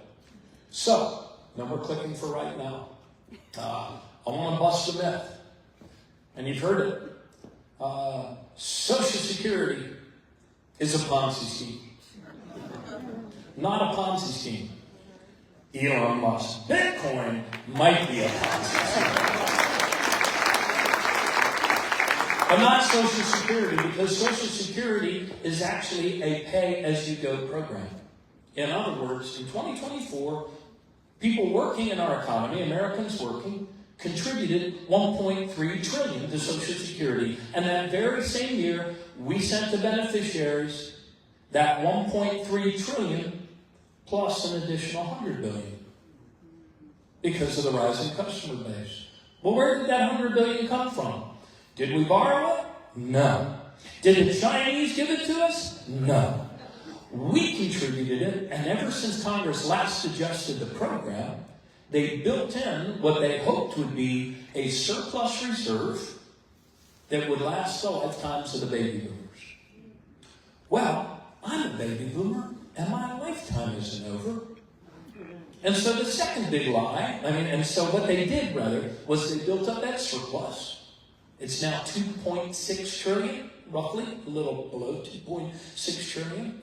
So, now we're clicking for right now. I want to bust a myth. And you've heard it. Social Security is a Ponzi scheme. Not a Ponzi scheme. Elon Musk. Bitcoin might be a Ponzi scheme. But not Social Security, because Social Security is actually a pay-as-you-go program. In other words, in 2024, people working in our economy, Americans working, contributed $1.3 trillion to Social Security. And that very same year, we sent to beneficiaries that $1.3 trillion plus an additional $100 billion because of the rising customer base. Well, where did that $100 billion come from? Did we borrow it? No. Did the Chinese give it to us? No. We contributed it, and ever since Congress last adjusted the program, they built in what they hoped would be a surplus reserve that would last the lifetimes of the baby boomers. Well, I'm a baby boomer, and my lifetime isn't over. And so the second big lie, so what they did, was they built up that surplus. It's now 2.6 trillion, roughly, a little below 2.6 trillion.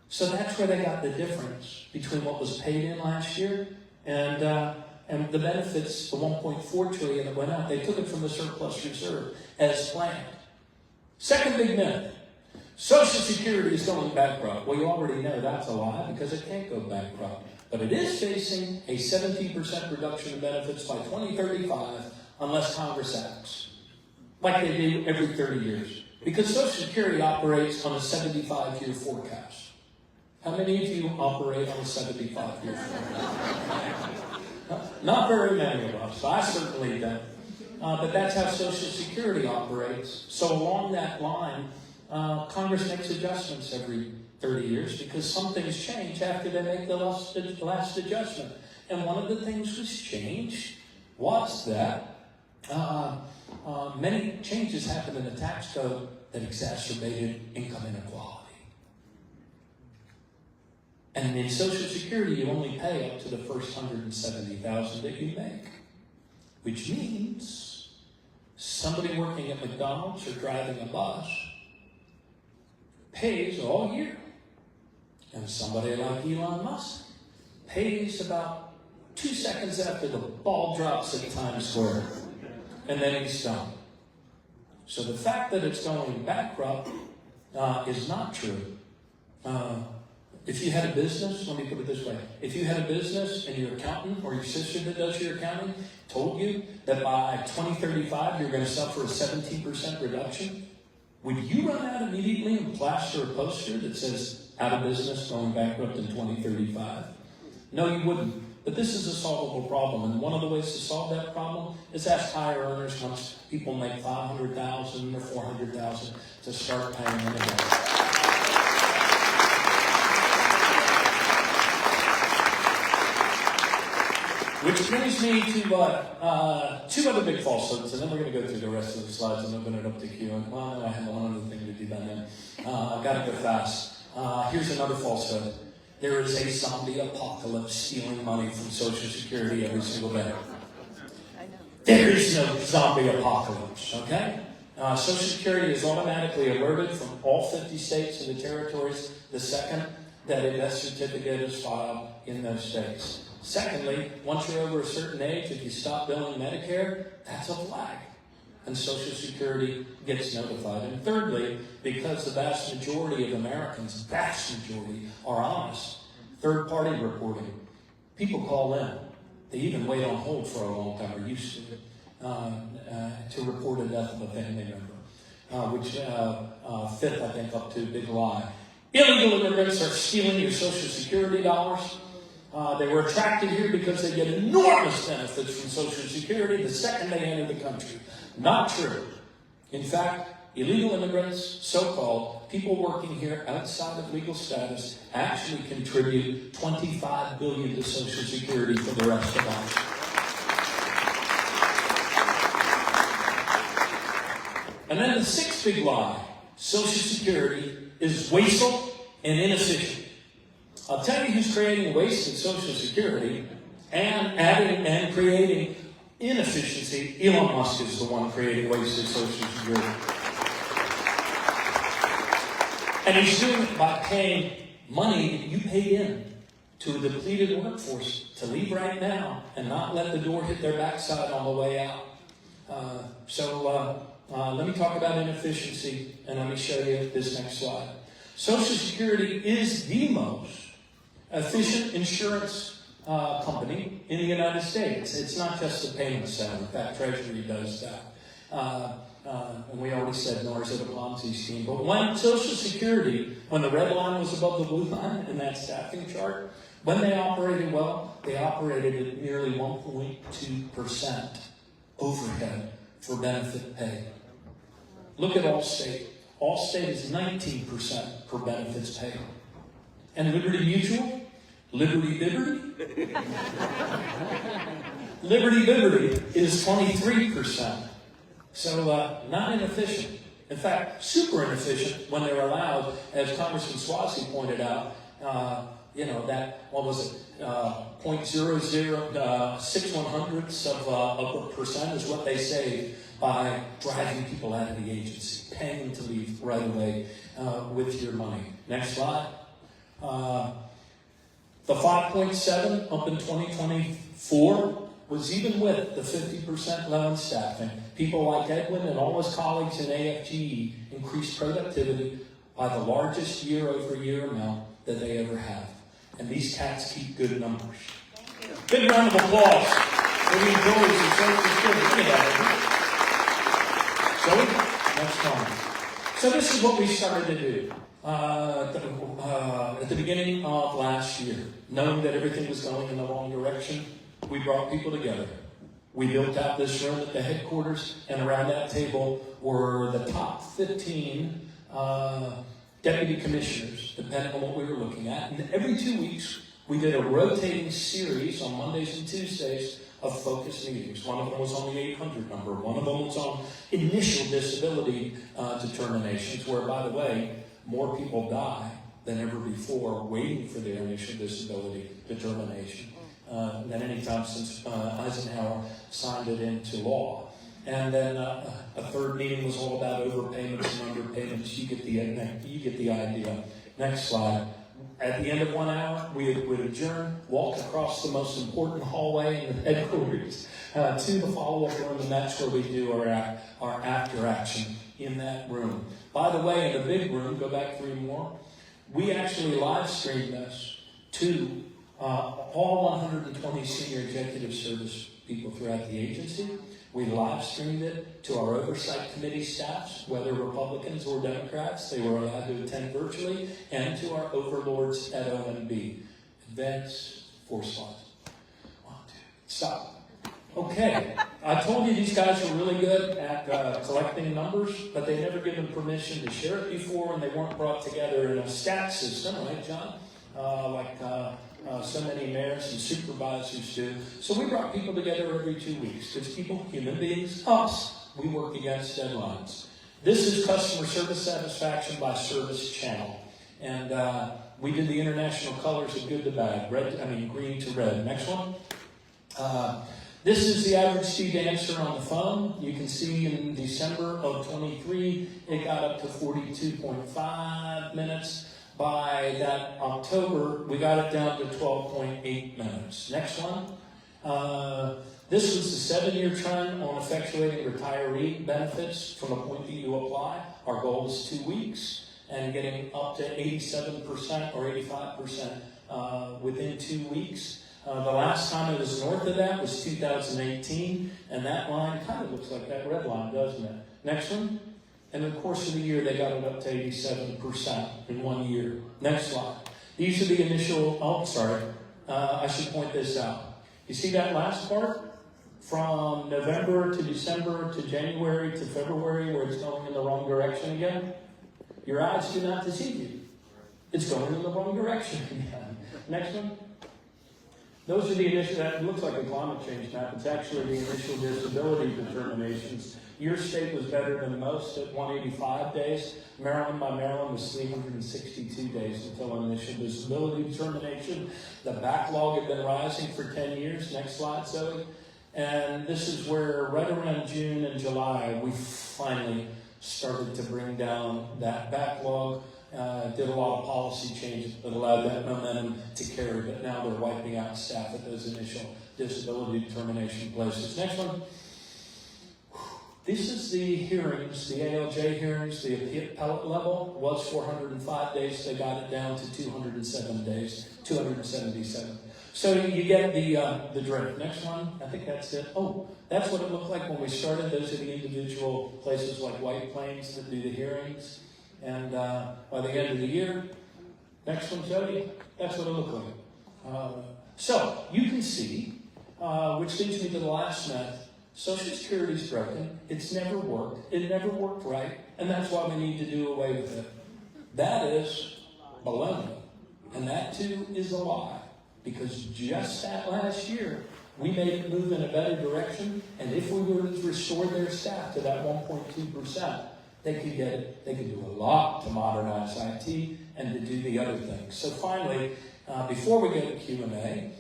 So that's where they got the difference between what was paid in last year and the benefits, the 1.4 trillion that went out. They took it from the surplus reserve as planned. Second big myth. Social Security is going bankrupt. Well, you already know that's a lie because it can't go bankrupt. But it is facing a 17% reduction in benefits by 2035 unless Congress acts. Like they do every 30 years. Because Social Security operates on a 75-year forecast. How many of you operate on a 75-year forecast? Not very many of us. I certainly don't. But that's how Social Security operates. So along that line, Congress makes adjustments every 30 years because some things change after they make the last adjustment. And one of the things was changed was that many changes happened in the tax code that exacerbated income inequality. And in Social Security, you only pay up to the first $170,000 that you make, which means somebody working at McDonald's or driving a bus pays all year, and somebody like Elon Musk pays about 2 seconds after the ball drops at Times Square. And then he's done. So the fact that it's going bankrupt is not true. If you had a business, let me put it this way. If you had a business and your accountant or your sister that does your accounting told you that by 2035 you're going to suffer a 17% reduction, would you run out immediately and plaster a poster that says, out of business, going bankrupt in 2035? No, you wouldn't. But this is a solvable problem, and one of the ways to solve that problem is ask higher earners once people make $500,000 or $400,000 to start paying them again. Which brings me to two other big falsehoods, and then we're going to go through the rest of the slides and open it up to Q. And well, I have one other thing to do by then. I've got to go fast. Here's another falsehood. There is a zombie apocalypse stealing money from Social Security every single day. There is no zombie apocalypse, okay? Social Security is automatically alerted from all 50 states and the territories the second that a death certificate is filed in those states. Secondly, once you're over a certain age, if you stop billing Medicare, that's a flag, and Social Security gets notified. And thirdly, because the vast majority of Americans, are honest, third-party reporting, people call in. They even wait on hold for a long time, or used to report a death of a family member, which fifth, I think, up to big lie. Illegal immigrants are stealing your Social Security dollars. They were attracted here because they get enormous benefits from Social Security the second they enter the country. Not true. In fact, illegal immigrants, so-called, people working here outside of legal status, actually contribute $25 billion to Social Security for the rest of us. And then the sixth big lie, Social Security is wasteful and inefficient. I'll tell you who's creating waste in Social Security and adding and creating inefficiency. Elon Musk is the one creating waste in Social Security. And he's doing it by paying money that you paid in to a depleted workforce to leave right now and not let the door hit their backside on the way out. Let me talk about inefficiency, and let me show you this next slide. Social Security is the most efficient insurance company in the United States. It's not just a payment center. In fact, Treasury does that. And we already said, nor is it a Ponzi scheme. But when Social Security, when the red line was above the blue line in that staffing chart, when they operated well, they operated at nearly 1.2% overhead for benefit pay. Look at Allstate. Allstate is 19% for benefits paid. And Liberty Mutual? Liberty Bibberty? Liberty Bibberty is 23%. So not inefficient. In fact, super inefficient when they're allowed, as Congressman Swazi pointed out, that, what was it, 0.0061 of a percent is what they save by driving people out of the agency, paying them to leave right away with your money. Next slide. The 5.7 up in 2024 was even with the 50% loan staffing. People like Edwin and all his colleagues in AFGE increased productivity by the largest year-over-year amount that they ever have. And these cats keep good numbers. Big round of applause for the employees of Social Security. Next one. So this is what we started to do at the beginning of last year. Knowing that everything was going in the wrong direction, we brought people together. We built out this room at the headquarters, and around that table were the top 15 deputy commissioners, depending on what we were looking at. And every 2 weeks, we did a rotating series on Mondays and Tuesdays of focus meetings. One of them was on the 800 number. One of them was on initial disability determinations, where, by the way, more people die than ever before waiting for their initial disability determination than any time since Eisenhower signed it into law. And then a third meeting was all about overpayments and underpayments. You get the idea. Next slide. At the end of 1 hour, we would adjourn, walk across the most important hallway in the headquarters to the follow-up room, and that's where we do our after action in that room. By the way, in the big room, go back 3 more, we actually live streamed this to all 120 senior executive service people throughout the agency. We live streamed it to our oversight committee staffs, whether Republicans or Democrats. They were allowed to attend virtually, and to our overlords at OMB. Advance 4 slides. 1, 2, stop. Okay, I told you these guys were really good at collecting numbers, but they never given permission to share it before, and they weren't brought together in a stat system, right, John? like so many mayors and supervisors do. So we brought people together every 2 weeks. Because people, human beings, us, we work against deadlines. This is customer service satisfaction by service channel. And we did the international colors of good to bad, green to red. Next one. This is the average speed answer on the phone. You can see in December of 23, it got up to 42.5 minutes. By that October, we got it down to 12.8 minutes. Next one. This was the 7-year trend on effectuating retiree benefits from the point that you apply. Our goal is 2 weeks. And getting up to 87% or 85% within 2 weeks. The last time it was north of that was 2018, and that line kind of looks like that red line, doesn't it? Next one. In the course of the year, they got it up to 87% in 1 year. Next slide. These are the initial, I should point this out. You see that last part? From November to December to January to February, where it's going in the wrong direction again? Your eyes do not deceive you. It's going in the wrong direction again. Next one. Those are the initial, that looks like a climate change map. It's actually the initial disability determinations. Your state was better than most at 185 days. Maryland was 362 days until initial disability determination. The backlog had been rising for 10 years. Next slide, Zoe. And this is where right around June and July, we finally started to bring down that backlog. Did a lot of policy changes that allowed that momentum to carry, but now they're wiping out staff at those initial disability determination places. Next one. This is the hearings, the ALJ hearings, the appellate level was 405 days. They got it down to 207 days, 277. So you get the drift. Next one, I think that's it. Oh, that's what it looked like when we started. Those are the individual places like White Plains that do the hearings. And by the end of the year, next one, Jody, that's what it looked like. So you can see, which leads me to the last myth. Social Security's broken. It's never worked. It never worked right. And that's why we need to do away with it. That is baloney. And that too is a lie. Because just that last year, we made it move in a better direction. And if we were to restore their staff to that 1.2%, they could get it. They could do a lot to modernize IT and to do the other things. So finally, before we go to Q&A,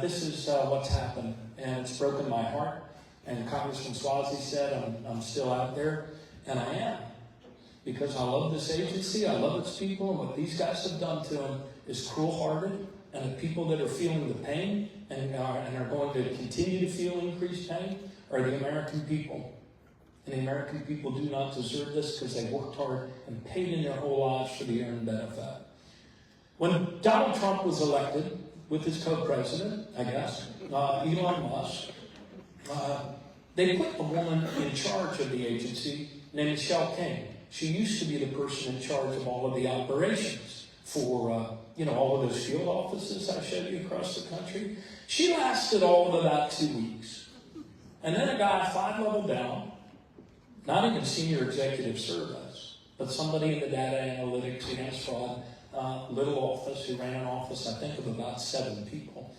this is what's happened. And it's broken my heart. And Congressman Swazi said, I'm still out there. And I am. Because I love this agency. I love its people. And what these guys have done to them is cruel-hearted. And the people that are feeling the pain and are going to continue to feel increased pain are the American people. And the American people do not deserve this because they worked hard and paid in their whole lives for the earned benefit. When Donald Trump was elected with his co-president, I guess, Elon Musk, they put a woman in charge of the agency named Michelle King. She used to be the person in charge of all of the operations for, all of those field offices I showed you across the country. She lasted all of about 2 weeks. And then a guy 5 levels down, not even senior executive service, but somebody in the data analytics against fraud, little office, who ran an office, I think, of about 7 people.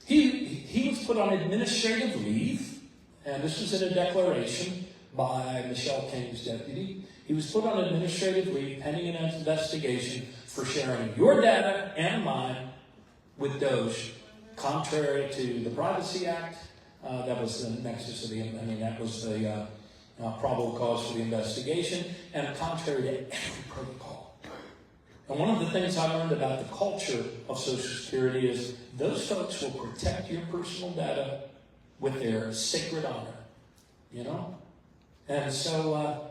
He was put on administrative leave, and this was in a declaration by Michelle King's deputy. He was put on administrative leave pending an investigation for sharing your data and mine with DOJ, contrary to the Privacy Act. That was the nexus of that was the probable cause for the investigation, and contrary to every protocol. And one of the things I learned about the culture of Social Security is those folks will protect your personal data with their sacred honor, And so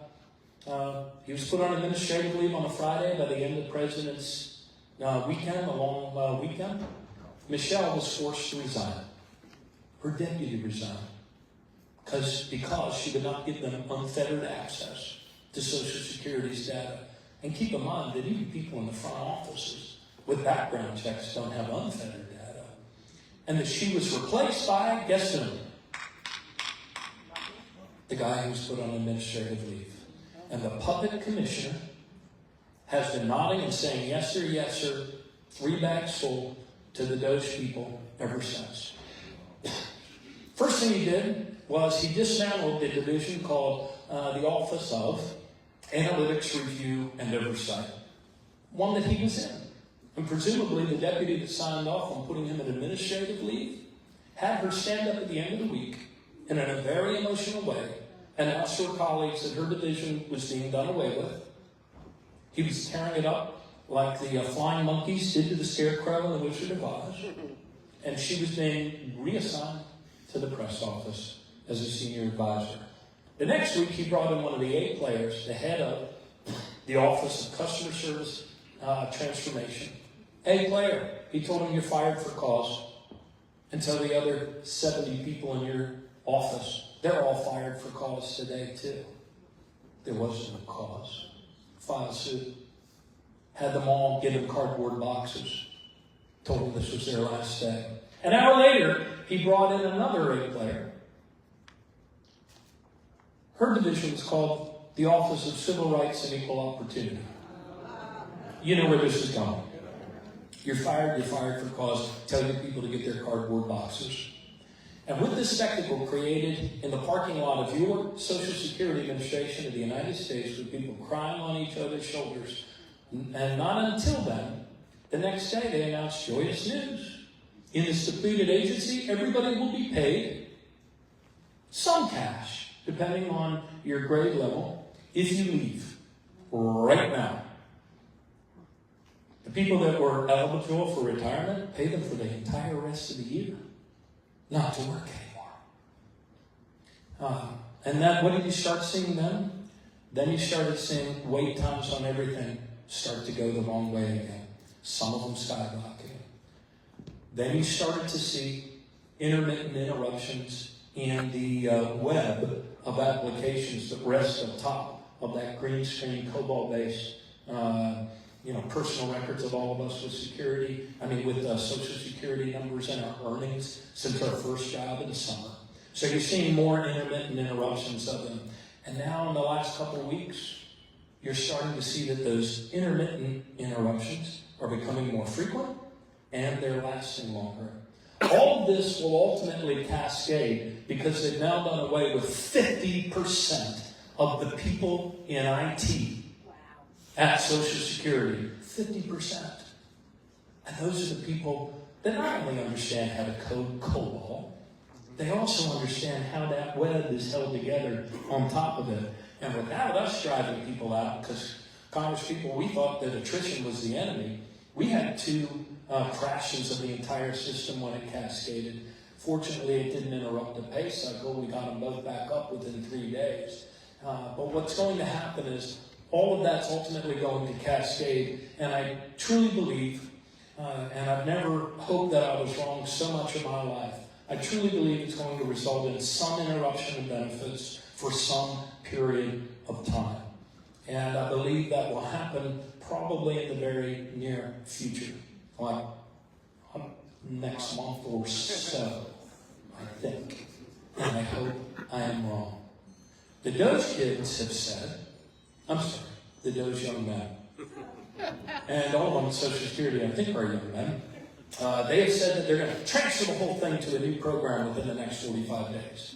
he was put on administrative leave on a Friday. By the end of the president's weekend, a long weekend, Michelle was forced to resign. Her deputy resigned because she did not give them unfettered access to Social Security's data. And keep in mind that even people in the front offices with background checks don't have unfettered data. And that she was replaced by, guess who? The guy who was put on administrative leave. And the puppet commissioner has been nodding and saying, yes, sir, 3 bags full to the Doge people ever since. First thing he did was he dismantled the division called the Office of Analytics Review and Oversight, one that he was in. And presumably the deputy that signed off on putting him in administrative leave had her stand up at the end of the week and in a very emotional way announce to her colleagues that her division was being done away with. He was tearing it up like the flying monkeys did to the Scarecrow in the Wizard of Oz. And she was being reassigned to the press office as a senior advisor. The next week, he brought in one of the A players, the head of the Office of Customer Service Transformation. A player. He told him, you're fired for cause. And tell the other 70 people in your office, they're all fired for cause today, too. There was no cause. File suit. Had them all give him cardboard boxes. Told them this was their last day. An hour later, he brought in another A player. Her division was called the Office of Civil Rights and Equal Opportunity. You know where this is going. You're fired for cause. Tell your people to get their cardboard boxes. And with this spectacle created in the parking lot of your Social Security Administration of the United States with people crying on each other's shoulders, and not until then, the next day they announced joyous news. In this depleted agency, everybody will be paid some cash, depending on your grade level, if you leave right now. The people that were eligible for retirement, pay them for the entire rest of the year, not to work anymore. And then what did you start seeing then? Then you started seeing wait times on everything start to go the wrong way again. Some of them skyrocketing. Then you started to see intermittent interruptions in the web of applications that rest on top of that green screen, COBOL-based, personal records of all of us with Social Security numbers and our earnings since our first job in the summer. So you're seeing more intermittent interruptions of them. And now in the last couple of weeks, you're starting to see that those intermittent interruptions are becoming more frequent and they're lasting longer. All of this will ultimately cascade because they've now done away with 50% of the people in IT at Social Security. 50%. And those are the people that not only understand how to code COBOL, they also understand how that web is held together on top of it. And without us driving people out, because Congress people, we thought that attrition was the enemy, we had 2 crashes of the entire system when it cascaded. Fortunately, it didn't interrupt the pay cycle. We got them both back up within 3 days. But what's going to happen is all of that's ultimately going to cascade. And I truly believe, and I've never hoped that I was wrong so much in my life, I truly believe it's going to result in some interruption of benefits for some period of time. And I believe that will happen probably in the very near future, like next month or so, I think. And I hope I am wrong. The Doge kids have said, the Doge young men, and all on Social Security, I think are young men, they have said that they're going to transfer the whole thing to a new program within the next 45 days.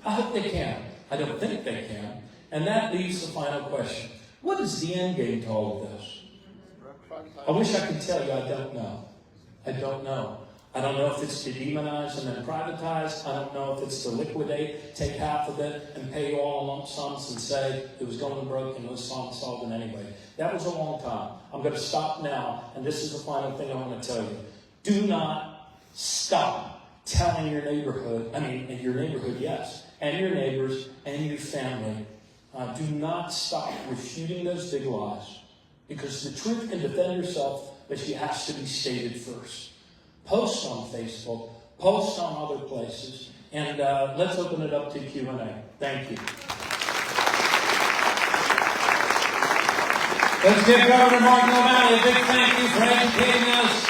I hope they can. I don't think they can. And that leaves the final question. What is the end game to all of this? I wish I could tell you. I don't know. I don't know. I don't know if it's to demonize and then privatize. I don't know if it's to liquidate, take half of it, and pay you all lump sums and say it was going broke and it was solved anyway. That was a long time. I'm going to stop now, and this is the final thing I want to tell you. Do not stop telling your neighborhood, in your neighborhood, yes, and your neighbors and your family. Do not stop refuting those big lies, because the truth can defend yourself, but she has to be stated first. Post on Facebook, post on other places, and let's open it up to Q&A. Thank you. Let's give Governor Mark O'Malley a big thank you for educating us.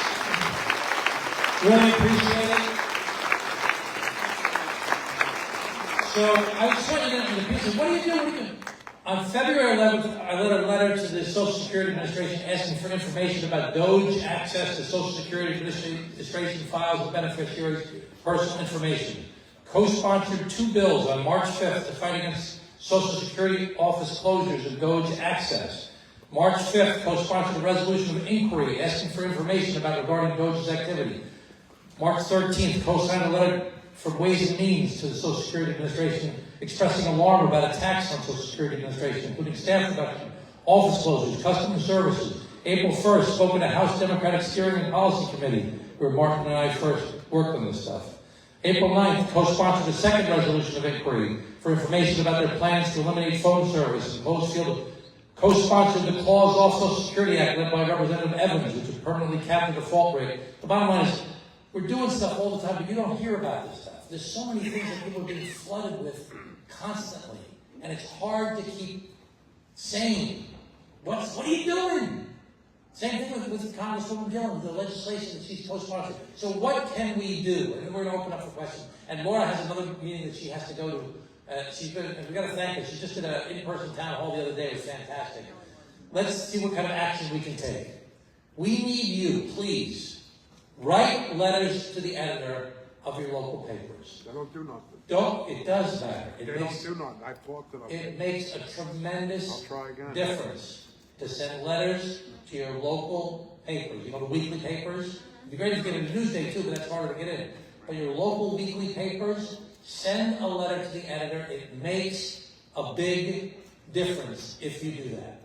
Really appreciate it. So I just want you to know the pieces. What are you doing? On February 11th, I wrote a letter to the Social Security Administration asking for information about DOJ access to Social Security Administration files of beneficiaries' personal information. Co-sponsored 2 bills on March 5th to fight against Social Security office closures and DOJ access. March 5th, co-sponsored a resolution of inquiry asking for information regarding DOJ's activity. March 13th, co-signed a letter from Ways and Means to the Social Security Administration expressing alarm about attacks on Social Security Administration, including staff reduction, office closures, customer services. April 1st, spoken at House Democratic Steering and Policy Committee, where Martin and I first worked on this stuff. April 9th, co-sponsored a second resolution of inquiry for information about their plans to eliminate phone service in Post Field. Co-sponsored the Clause Off Social Security Act led by Representative Evans, which would permanently cap the default rate. The bottom line is, we're doing stuff all the time, but you don't hear about this stuff. There's so many things that people are being flooded with constantly, and it's hard to keep saying, what are you doing? Same thing with Congresswoman Gillen, with the legislation that she's co-sponsored. So what can we do? And we're going to open up for questions. And Laura has another meeting that she has to go to. And we've got to thank her. She just did an in-person town hall the other day. It was fantastic. Let's see what kind of action we can take. We need you, please. Write letters to the editor of your local papers. They don't do nothing. It does matter. They don't do nothing. I've talked to them. It makes a tremendous I'll try again. difference to send letters to your local papers. You know, the weekly papers. It'd be great if you get a Newsday too, but that's harder to get in. But your local weekly papers, send a letter to the editor. It makes a big difference if you do that.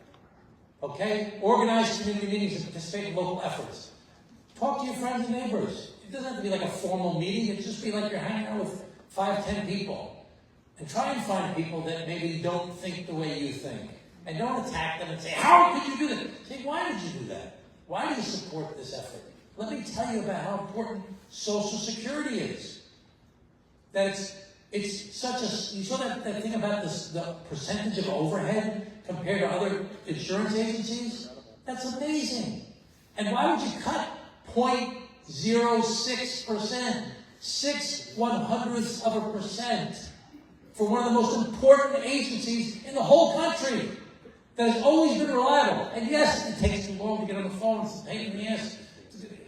Okay? Organize community meetings and participate in local efforts. Talk to your friends and neighbors. It doesn't have to be like a formal meeting. It just be like you're hanging out with 5-10 people. And try and find people that maybe don't think the way you think. And don't attack them and say, how could you do that? Say, why did you do that? Why do you support this effort? Let me tell you about how important Social Security is. That it's such a, you saw that thing about the percentage of overhead compared to other insurance agencies? That's amazing. And why would you cut 0.06%, 0.06% for one of the most important agencies in the whole country that has always been reliable? And yes, it takes too long to get on the phone, it's a pain in the ass.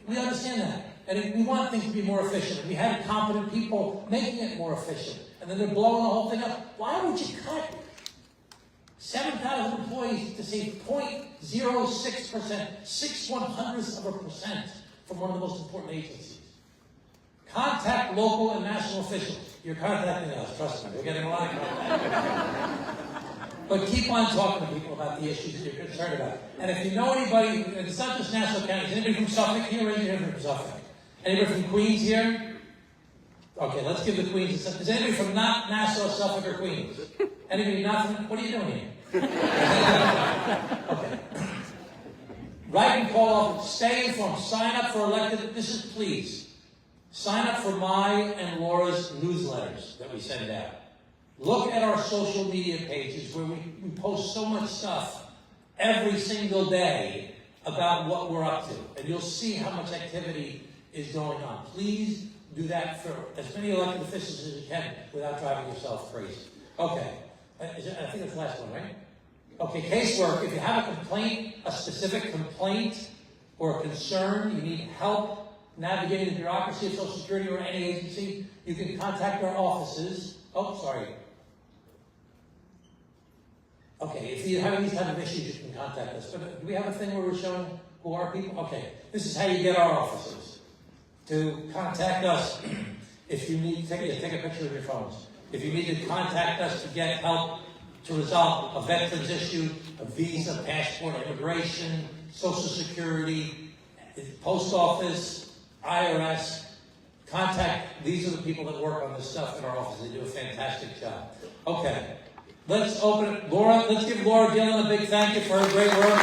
We understand that. And we want things to be more efficient. We have competent people making it more efficient. And then they're blowing the whole thing up. Why would you cut 7,000 employees to save 0.06%, 0.06% from one of the most important agencies? Contact local and national officials. You're contacting us, trust me. We're getting a lot of contact. But keep on talking to people about the issues that you're concerned about. And if you know anybody, and it's not just Nassau County, is anybody from Suffolk here? Raise your hand from Suffolk. Anybody from Queens here? Okay, let's give the Queens a... Is anybody from not Nassau, Suffolk, or Queens? Anybody not from... What are you doing here? Okay. Write and call off. Stay informed. Sign up for elected... This is please. Sign up for my and Laura's newsletters that we send out. Look at our social media pages where we post so much stuff every single day about what we're up to. And you'll see how much activity is going on. Please do that for as many elected officials as you can without driving yourself crazy. Okay. I think that's the last one, right? Okay, casework. If you have a complaint, a specific complaint or a concern, you need help navigating the bureaucracy of Social Security or any agency, you can contact our offices. Oh, sorry. Okay, if you're having these type of issues, you can contact us. But do we have a thing where we're showing who are people? Okay, this is how you get our offices. To contact us, if you need, take a picture of your phones. If you need to contact us to get help to resolve a veteran's issue, a visa, passport, immigration, Social Security, post office, IRS, contact, these are the people that work on this stuff in our office. They do a fantastic job. Okay. Let's open it. Laura, let's give Laura Gillen a big thank you for her great work.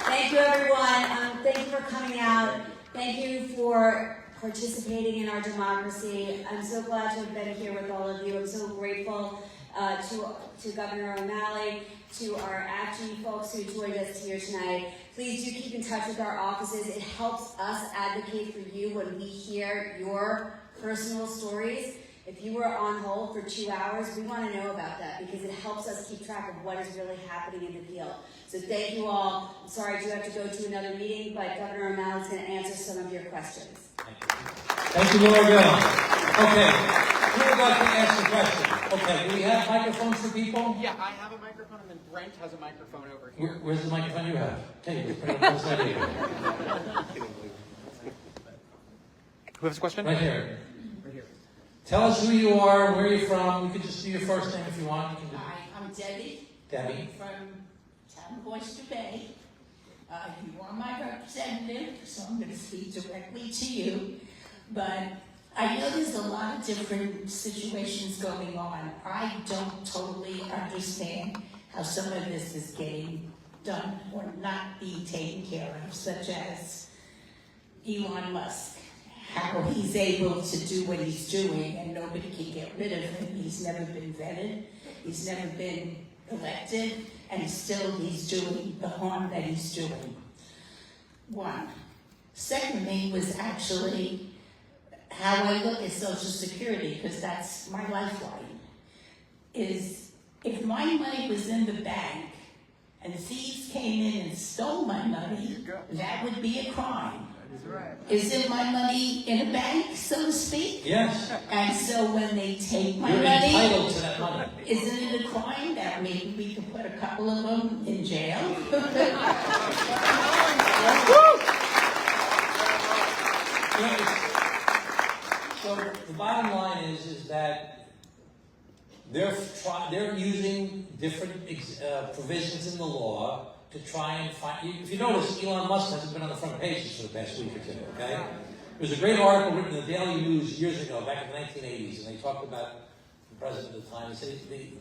Thank you, everyone. Thank you for coming out. Thank you for participating in our democracy. I'm so glad to have been here with all of you. I'm so grateful. to Governor O'Malley, to our ACG folks who joined us here tonight. Please do keep in touch with our offices. It helps us advocate for you when we hear your personal stories. If you were on hold for 2 hours, we want to know about that because it helps us keep track of what is really happening in the field. So thank you all. I'm sorry I do have to go to another meeting, but Governor O'Malley is going to answer some of your questions. Thank you, Laura Gill. Okay, who would like to ask a question? Okay, do we have microphones for people? Yeah, I have a microphone, and then Brent has a microphone over here. Where's the microphone you have? Okay, just put it close right here. Who has a question? Right here. Right here. Tell us who you are, where you're from. You can just do your first name if you want. You can do Hi, I'm Debbie. Debbie. From Town of Oyster Bay. You are my representative, so I'm going to speak directly to you. But I know there's a lot of different situations going on. I don't totally understand how some of this is getting done or not being taken care of, such as Elon Musk. How he's able to do what he's doing and nobody can get rid of him. He's never been vetted. He's never been elected, and still he's doing the harm that he's doing. One. Second thing was actually how I look at Social Security, because that's my lifeline, is if my money was in the bank and thieves came in and stole my money, that would be a crime. Isn't my money in a bank, so to speak? Yes. And so when they take my You're money, entitled to that money. isn't it a crime that maybe we could put a couple of them in jail? So the bottom line is that they're using different provisions in the law to try and find. If you notice, Elon Musk hasn't been on the front pages for the past week or two. Okay, there was a great article written in the Daily News years ago, back in the 1980s, and they talked about the president at the time. He said,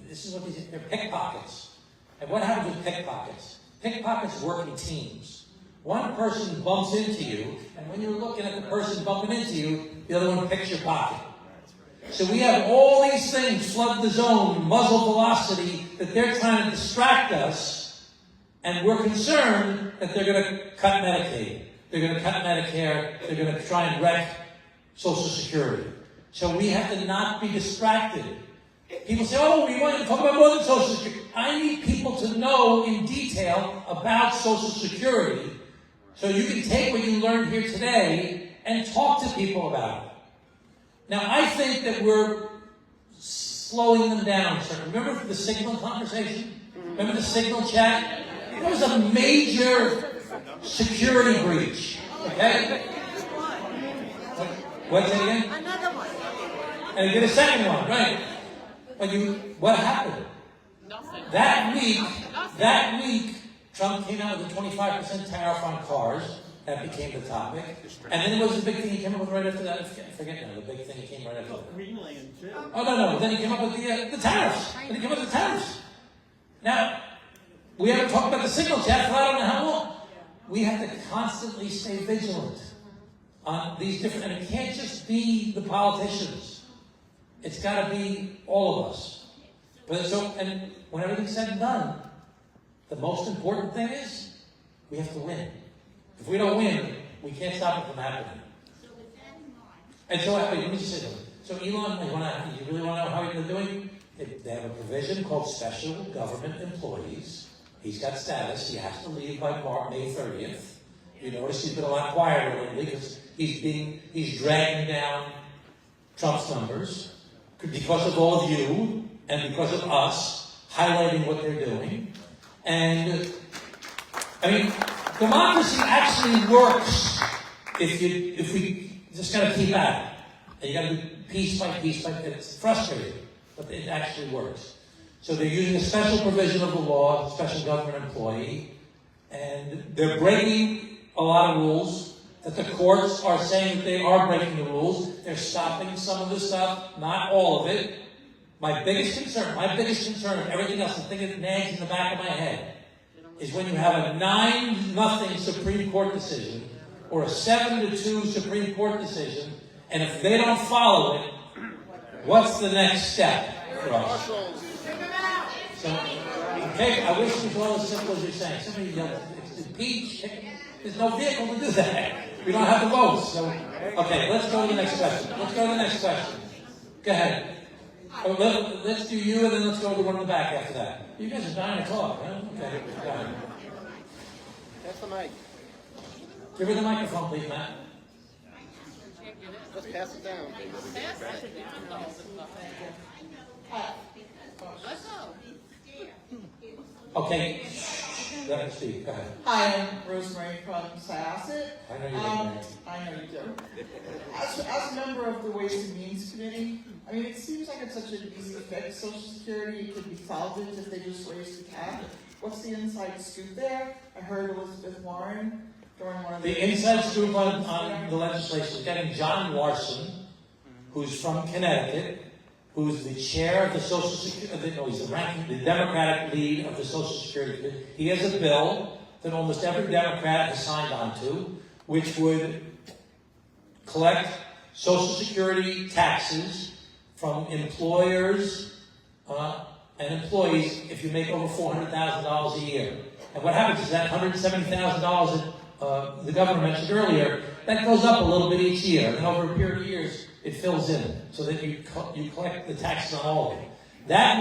"This is what they're pickpockets." And what happens with pickpockets? Pickpockets work in teams. One person bumps into you, and when you're looking at the person bumping into you, the other one picks your pocket. So we have all these things, flood the zone, muzzle velocity, that they're trying to distract us, and we're concerned that they're going to cut Medicaid. They're going to cut Medicare. They're going to try and wreck Social Security. So we have to not be distracted. People say, oh, we want to talk about more than Social Security. I need people to know in detail about Social Security so you can take what you learned here today and talk to people about it. Now, I think that we're slowing them down, sir. Remember the Signal conversation? Remember the Signal chat? That was a major security breach. Okay? What's it again? Another one. And you get a second one, right? But what happened? Nothing. That week, Trump came out with a 25% tariff on cars. That became the topic. And then it was the big thing he came up with right after that. I forget now, the big thing he came right after that. Greenland, too. Oh, no. Then he came up with the tariffs. Then he came up with the tariffs. Now, we haven't talked about the Signal chat for I don't know how long. We have to constantly stay vigilant on these different, and it can't just be the politicians. It's got to be all of us. And when everything's said and done, the most important thing is we have to win. If we don't win, we can't stop it from happening. So with that in mind, And so, let me just say something. So Elon, you really want to know how they're doing? They have a provision called special government employees. He's got status. He has to leave by May 30th. You notice he's been a lot quieter lately because he's dragging down Trump's numbers because of all of you and because of us highlighting what they're doing. And I mean, democracy actually works if we just got to keep at it. And you got to do piece by piece by piece. It's frustrating, but it actually works. So they're using a special provision of the law, special government employee, and they're breaking a lot of rules that the courts are saying that they are breaking the rules. They're stopping some of the stuff, not all of it. My biggest concern of everything else, the thing that nags in the back of my head, is when you have a 9-0 Supreme Court decision or a 7-2 Supreme Court decision, and if they don't follow it, what's the next step for us? So, okay, I wish it was all as simple as you're saying. Somebody yelled, it's impeach. There's no vehicle to do that. We don't have the votes. So, okay, let's go to the next question. Go ahead. Oh, let's do you, and then let's go to the one in the back after that. You guys are dying to talk, huh? Okay, go ahead. Pass the mic. Give her the microphone, please, Matt. Just pass it down. Okay. Go ahead, Steve. Go ahead. Hi, I'm Rosemary from Syosset. I know you like Mary. I know you do. As a member of the Ways and Means Committee, I mean, it seems like it's such an easy fix. Social Security, it could be salvaged if they just raise the cap. What's the inside scoop there? I heard Elizabeth Warren during one of The inside scoop on the legislation is getting John Larson, who's from Connecticut, who's the chair of the Social Security, he's the Democratic lead of the Social Security Committee. He has a bill that almost every Democrat has signed on to, which would collect Social Security taxes from employers and employees if you make over $400,000 a year. And what happens is that $170,000 that the governor mentioned earlier, that goes up a little bit each year, and over a period of years, it fills in, so that you collect the taxes on all of it. That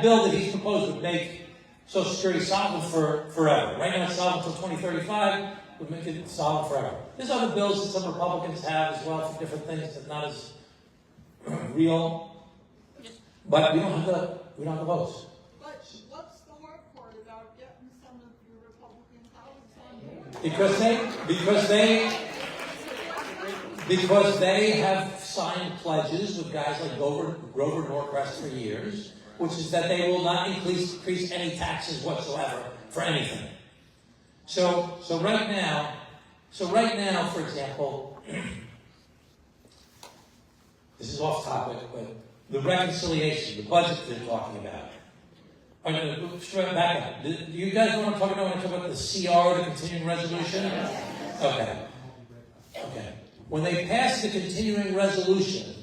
bill that he's proposed would make Social Security solvent for forever. Right now it's solvent until 2035, would make it solvent forever. There's other bills that some Republicans have as well for different things that are not as real, but we don't have the votes. But what's the hard part about getting some of your Republican colleagues on board? Because they have signed pledges with guys like Grover Norcrest for years, which is that they will not increase any taxes whatsoever for anything. So right now, for example, this is off topic, but the reconciliation, the budget they're talking about. I'm going to back up. Do you guys know what I'm talking about when I talk about the CR, the continuing resolution? Okay. When they passed the continuing resolution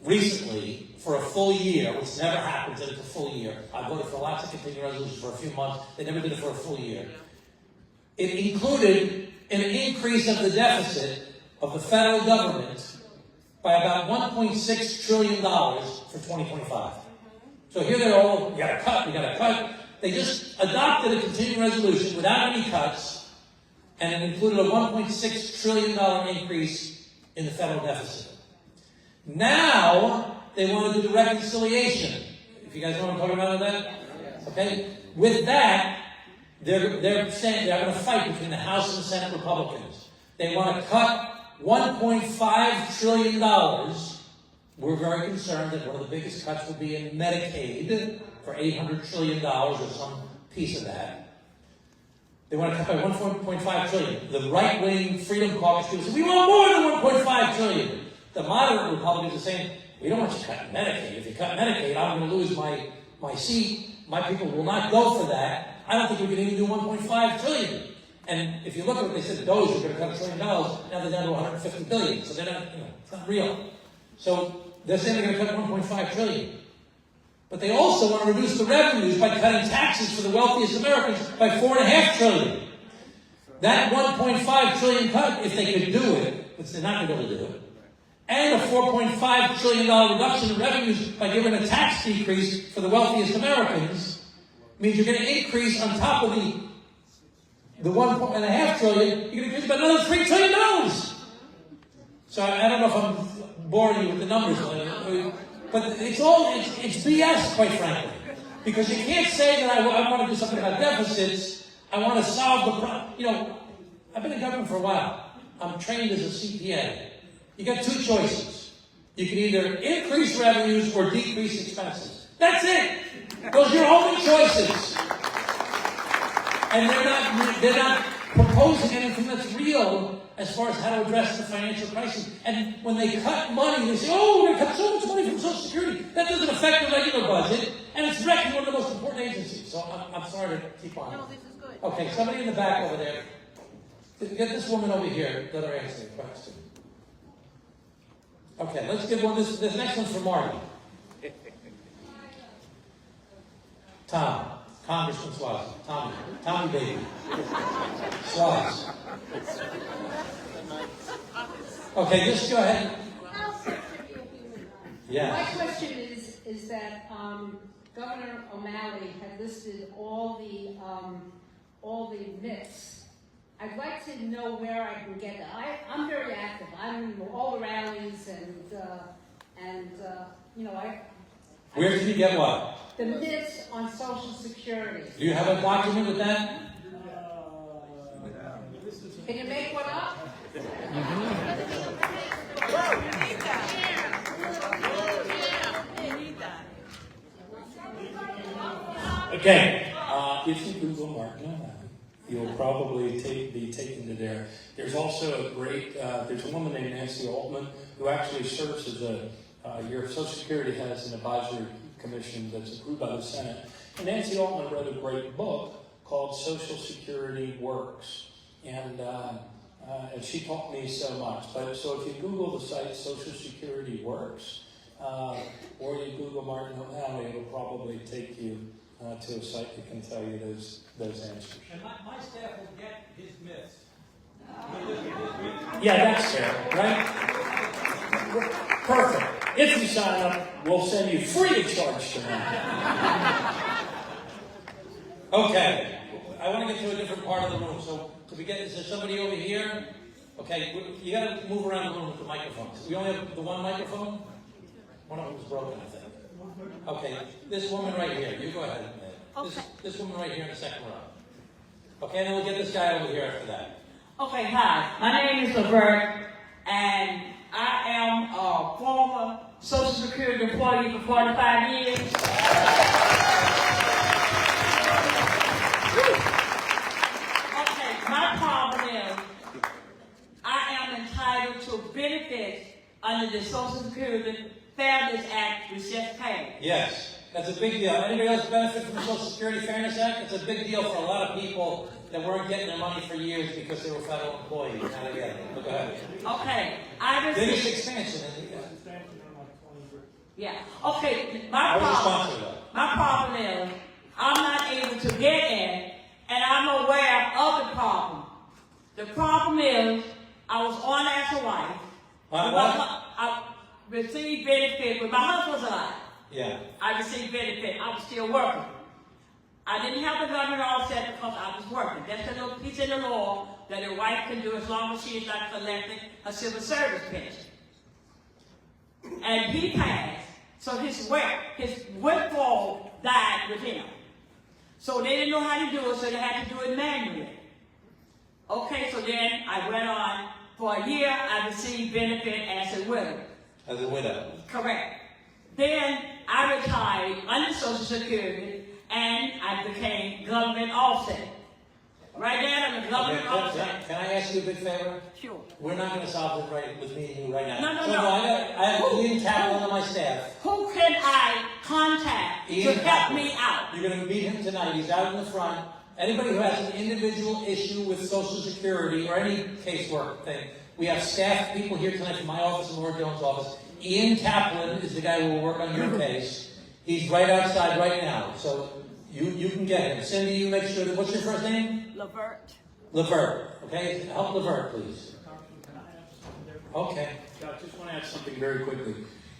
recently for a full year, which never happens that it's a full year. I voted for lots of continuing resolutions for a few months. They never did it for a full year. It included an increase of the deficit of the federal government by about $1.6 trillion for 2025. So here they're all, we gotta cut. They just adopted a continuing resolution without any cuts, and it included a $1.6 trillion increase in the federal deficit. Now, they want to do the reconciliation. If you guys know what I'm talking about with that? Okay? With that, they're saying they're going to fight between the House and Senate Republicans. They want to cut $1.5 trillion. We're very concerned that one of the biggest cuts will be in Medicaid for $800 trillion or some piece of that. They want to cut by $1.5 trillion. The right-wing Freedom Caucus people say, we want more than $1.5 trillion. The moderate Republicans are saying, we don't want you to cut Medicaid. If you cut Medicaid, I'm going to lose my seat. My people will not go for that. I don't think we can even do $1.5 trillion. And if you look at what they said, those are going to cut $1 trillion. Now they're down to $150 billion. So they're not, it's not real. So they're saying they're going to cut $1.5 trillion. But they also want to reduce the revenues by cutting taxes for the wealthiest Americans by $4.5 trillion. That $1.5 trillion cut, if they could do it, which they're not going to be able to do it, and a $4.5 trillion reduction in revenues by giving a tax decrease for the wealthiest Americans, means you're going to increase on top of the $1.5 trillion, you're going to increase by another $3 trillion. So I don't know if I'm boring you with the numbers, but it's BS, quite frankly. Because you can't say that I want to do something about deficits, I want to solve the problem. I've been in government for a while. I'm trained as a CPA. You got two choices. You can either increase revenues or decrease expenses. That's it. Those are your only choices. And they're not proposing anything that's real as far as how to address the financial crisis. And when they cut money, they say, oh, we're going to cut so much money from Social Security. That doesn't affect the regular budget, and it's wrecking one of the most important agencies. So I'm sorry to keep on. No, this is good. Okay, somebody in the back over there. Get this woman over here. Let her answer the question. Okay, let's give one. This next one's for Marty. Tom. Congressman Swazi. Tommy baby. Swaz. Okay, just go ahead. Yeah. My question is that Governor O'Malley had listed all the myths. I'd like to know where I can get that. I'm very active. I'm in all the rallies and you know, Where can you get what? the myths on Social Security. Do you have a document with that? Can you make one up? Okay, if you Google Martin O'Malley, you'll probably be taken to there. There's also a great, there's a woman named Nancy Altman who actually serves as your Social Security has an advisory commission that's approved by the Senate. And Nancy Altman wrote a great book called Social Security Works. And she taught me so much. But so if you Google the site Social Security Works, or you Google Martin O'Malley, it'll probably take you to a site that can tell you those answers. And my staff will get his myths. Yeah, that's fair, right? Perfect. If you sign up, we'll send you free of charge tonight. Okay, I want to get to a different part of the room. So, could we get? Is there somebody over here? Okay, you got to move around the room with the microphones. We only have the one microphone. One of them was broken, I think. Okay, this woman right here. You go ahead. Okay. This woman right here in the second row. Okay, and then we'll get this guy over here after that. Okay, hi. My name is Laverne, and I am a former Social Security employee for 45 years. Okay, my problem is I am entitled to benefits under the Social Security Fairness Act, which just passed. Yes, that's a big deal. Anybody else benefit from the Social Security Fairness Act? It's a big deal for a lot of people that weren't getting their money for years because they were federal employees. Now they get it. Go ahead. Okay, I Biggest received. expansion. Yeah. Okay, I was responsible for that. my problem is I'm not able to get in, and I'm aware of the problem. The problem is I was on as a wife. I received benefit when my husband was alive. Yeah. I received benefit. I was still working. I didn't have the government all set because I was working. That's a little piece in the law that a wife can do as long as she is not collecting a civil service pension. And he passed, so his windfall died with him. So they didn't know how to do it, so they had to do it manually. Okay, so then I went on. For a year, I received benefit as a widow. As a widow. Correct. Then I retired under Social Security, and I became government offset. Right there, I'm a government offset. Can I ask you a big favor? Sure. We're not going to solve this right with me and you right now. No. I have Ian Kaplan on my staff. Who can I contact to help me out? You're going to meet him tonight. He's out in the front. Anybody who has an individual issue with Social Security or any casework thing, we have staff people here tonight from my office and Laura Jones' office. Ian Kaplan is the guy who will work on your case. He's right outside right now, so you can get him. Cindy, you make sure that, what's your first name? Levert. Levert, okay? Help Levert, please. Okay. I just want to add something very quickly.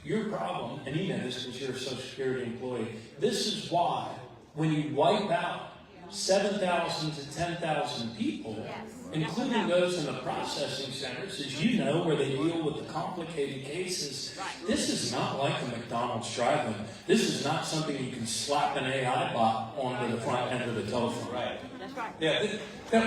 Your problem, and you know this because you're a Social Security employee, this is why when you wipe out 7,000 to 10,000 people, including those in the processing centers, as you know, where they deal with the complicated cases, this is not like a McDonald's drive-in. This is not something you can slap an AI bot onto the front end of the telephone. Right. That's right. Yeah.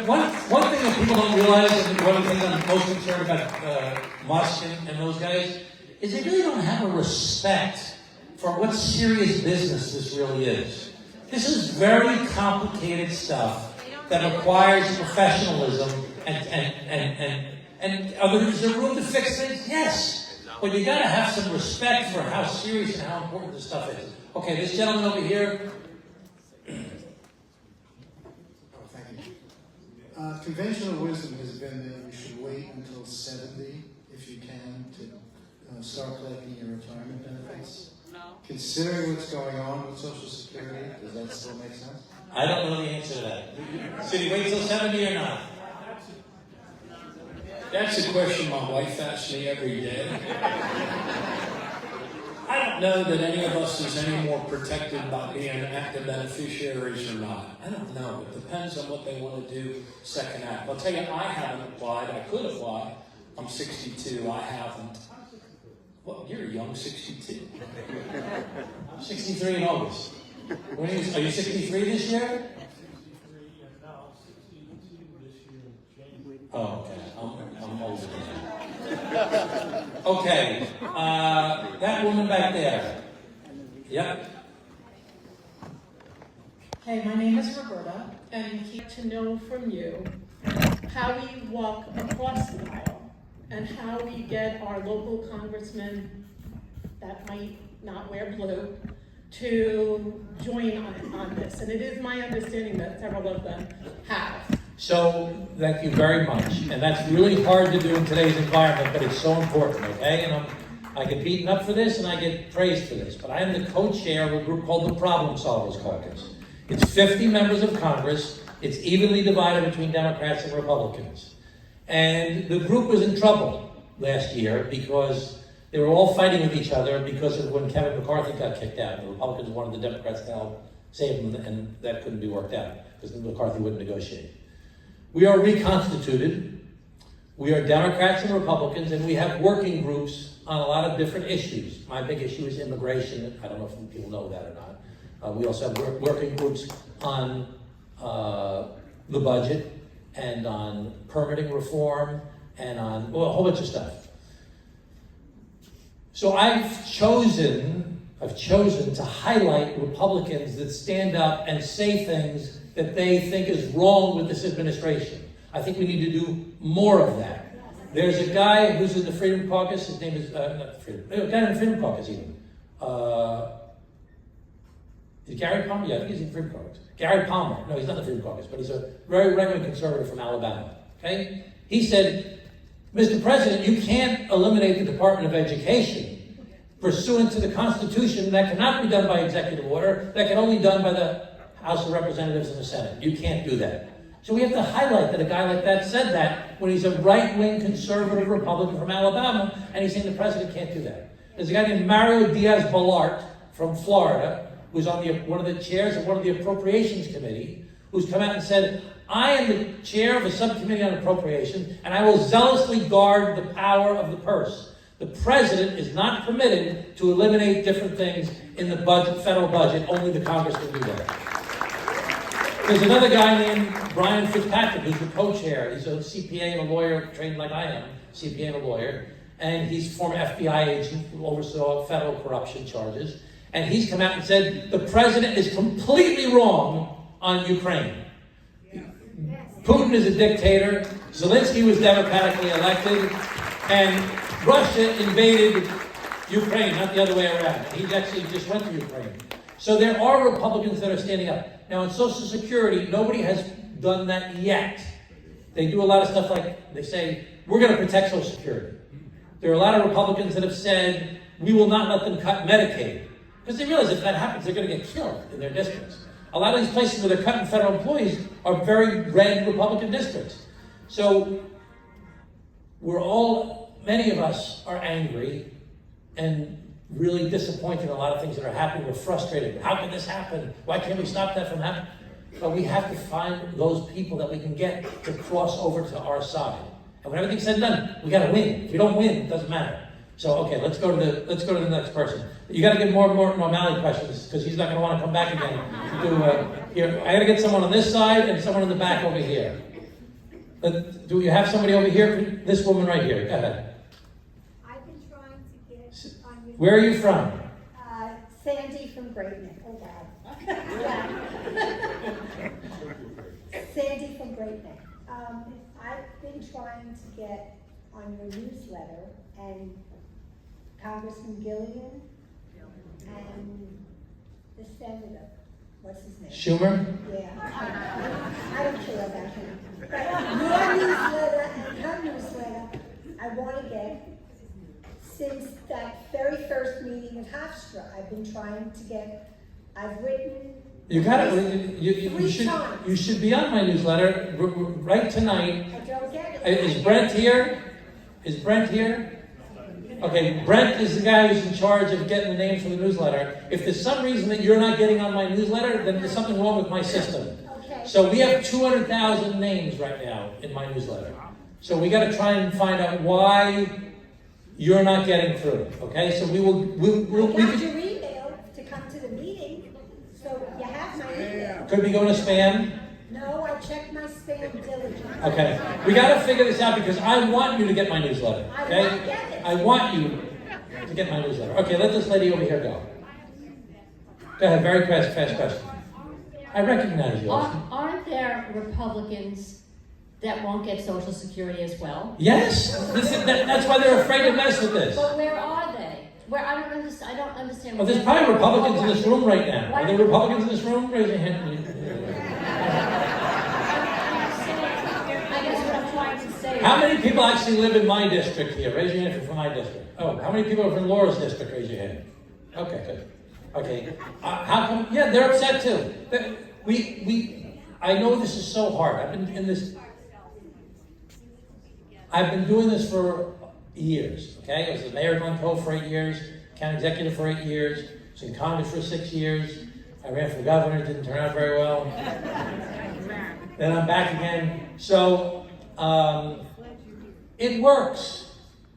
One thing that people don't realize, and one of the things I'm most concerned about Musk and those guys, is they really don't have a respect for what serious business this really is. This is very complicated stuff that requires professionalism and is there room to fix things? Yes. But you gotta have some respect for how serious and how important this stuff is. Okay, this gentleman over here. Thank you. Conventional wisdom has been that you should wait until 70, if you can, to start collecting your retirement benefits. considering what's going on with Social Security, does that still make sense? I don't know the answer to that. Should he wait till 70 or not? That's a question my wife asks me every day. I don't know that any of us is any more protected by being active beneficiaries or not. I don't know. It depends on what they want to do second act. I'll tell you, I haven't applied. I could apply. I'm 62. I haven't. Well, you're a young 62. I'm 63 in August. When are you 63 this year? Oh, okay. I'm older than that. Okay. That woman back there. Yep. Hey, my name is Roberta, and I'd like to know from you how we walk across the aisle and how we get our local congressmen that might not wear blue to join on this. And it is my understanding that several of them have. So, thank you very much. And that's really hard to do in today's environment, but it's so important, okay? And I get beaten up for this and I get praised for this, but I am the co-chair of a group called the Problem Solvers Caucus. It's 50 members of Congress. It's evenly divided between Democrats and Republicans. And the group was in trouble last year because they were all fighting with each other because of when Kevin McCarthy got kicked out. The Republicans wanted the Democrats to help save him, and that couldn't be worked out because McCarthy wouldn't negotiate. We are reconstituted. We are Democrats and Republicans, and we have working groups on a lot of different issues. My big issue is immigration. I don't know if people know that or not. We also have working groups on the budget and on permitting reform and on a whole bunch of stuff. So I've chosen to highlight Republicans that stand up and say things that they think is wrong with this administration. I think we need to do more of that. There's a guy who's in the Freedom Caucus. His name is, not the Freedom, a guy in the Freedom Caucus even. Is Gary Palmer? Yeah, I think he's in the Freedom Caucus. Gary Palmer. No, he's not in the Freedom Caucus, but he's a very regular conservative from Alabama. Okay? He said, Mr. President, you can't eliminate the Department of Education pursuant to the Constitution. That cannot be done by executive order. That can only be done by the House of Representatives and the Senate. You can't do that. So we have to highlight that a guy like that said that when he's a right-wing conservative Republican from Alabama, and he's saying the president can't do that. There's a guy named Mario Diaz-Balart from Florida, who's on one of the chairs of one of the Appropriations Committee, who's come out and said, I am the chair of a subcommittee on appropriations, and I will zealously guard the power of the purse. The president is not permitted to eliminate different things in the budget, federal budget. Only the Congress can do that. There's another guy named Brian Fitzpatrick, who's the co-chair. He's a CPA and a lawyer, trained like I am, CPA and a lawyer. And he's a former FBI agent who oversaw federal corruption charges. And he's come out and said, the president is completely wrong on Ukraine. Putin is a dictator. Zelensky was democratically elected. And Russia invaded Ukraine, not the other way around. He actually just went to Ukraine. So there are Republicans that are standing up. Now, in Social Security, nobody has done that yet. They do a lot of stuff like, they say, we're going to protect Social Security. There are a lot of Republicans that have said, we will not let them cut Medicaid. Because they realize if that happens, they're going to get killed in their districts. A lot of these places where they're cutting federal employees are very red Republican districts. So many of us are angry and really disappointed in a lot of things that are happening. We're frustrated. How can this happen? Why can't we stop that from happening? But we have to find those people that we can get to cross over to our side. And when everything's said and done, we got to win. If you don't win, it doesn't matter. So okay, let's go to the next person. You got to get more O'Malley questions because he's not going to want to come back again. Here, I got to get someone on this side and someone in the back over here. Do you have somebody over here? This woman right here. Go ahead. I've been trying to get on your... Where are you from? Sandy from Great Neck. Oh, God. Sandy from Great Neck. I've been trying to get on your newsletter, and Congressman Gillian and the senator, what's his name? Schumer? Yeah. I don't care about him. But your newsletter and her newsletter, I want to get since that very first meeting at Hofstra. I've been trying to get, I've written. You got it. You should be on my newsletter right tonight. I don't get it. Is Brent here? Is Brent here? Okay, Brent is the guy who's in charge of getting the names for the newsletter. If there's some reason that you're not getting on my newsletter, then there's something wrong with my system. Okay. So we have 200,000 names right now in my newsletter. So we got to try and find out why you're not getting through. Okay, so we will. I got your email to come to the meeting, so you have my email. Could be going to spam. No, I checked my spam diligently. Okay, we got to figure this out because I want you to get my newsletter. Okay, I want to get it. I want you to get my newsletter. Okay, let this lady over here go. Go ahead, very fast question. I recognize you. Aren't there Republicans that won't get Social Security as well? Yes, that's why they're afraid to mess with this. But where are they? Where I don't understand. Well, there's probably Republicans in this room right now. Are there Republicans in this room? Raise your hand. I guess what I'm trying to say. How many people actually live in my district here? Raise your hand if you're from my district. Oh, how many people are from Laura's district? Raise your hand. Okay, good. Okay. How come? Yeah, they're upset too. I know this is so hard. I've been doing this for years. Okay, I was the mayor of Glen Cove for 8 years, county executive for 8 years, was in Congress for 6 years. I ran for governor, didn't turn out very well. Then I'm back again. So it works.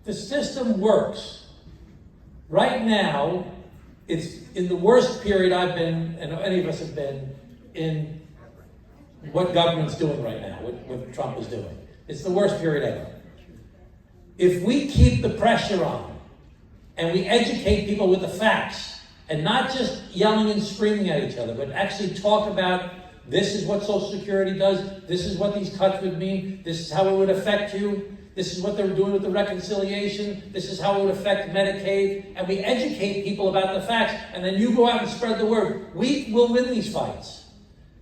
The system works. Right now, it's in the worst period I've been, and any of us have been, in what government's doing right now, what Trump is doing. It's the worst period ever. If we keep the pressure on, and we educate people with the facts, and not just yelling and screaming at each other, but actually talk about this is what Social Security does, this is what these cuts would mean, this is how it would affect you, this is what they're doing with the reconciliation, this is how it would affect Medicaid, and we educate people about the facts, and then you go out and spread the word. We will win these fights.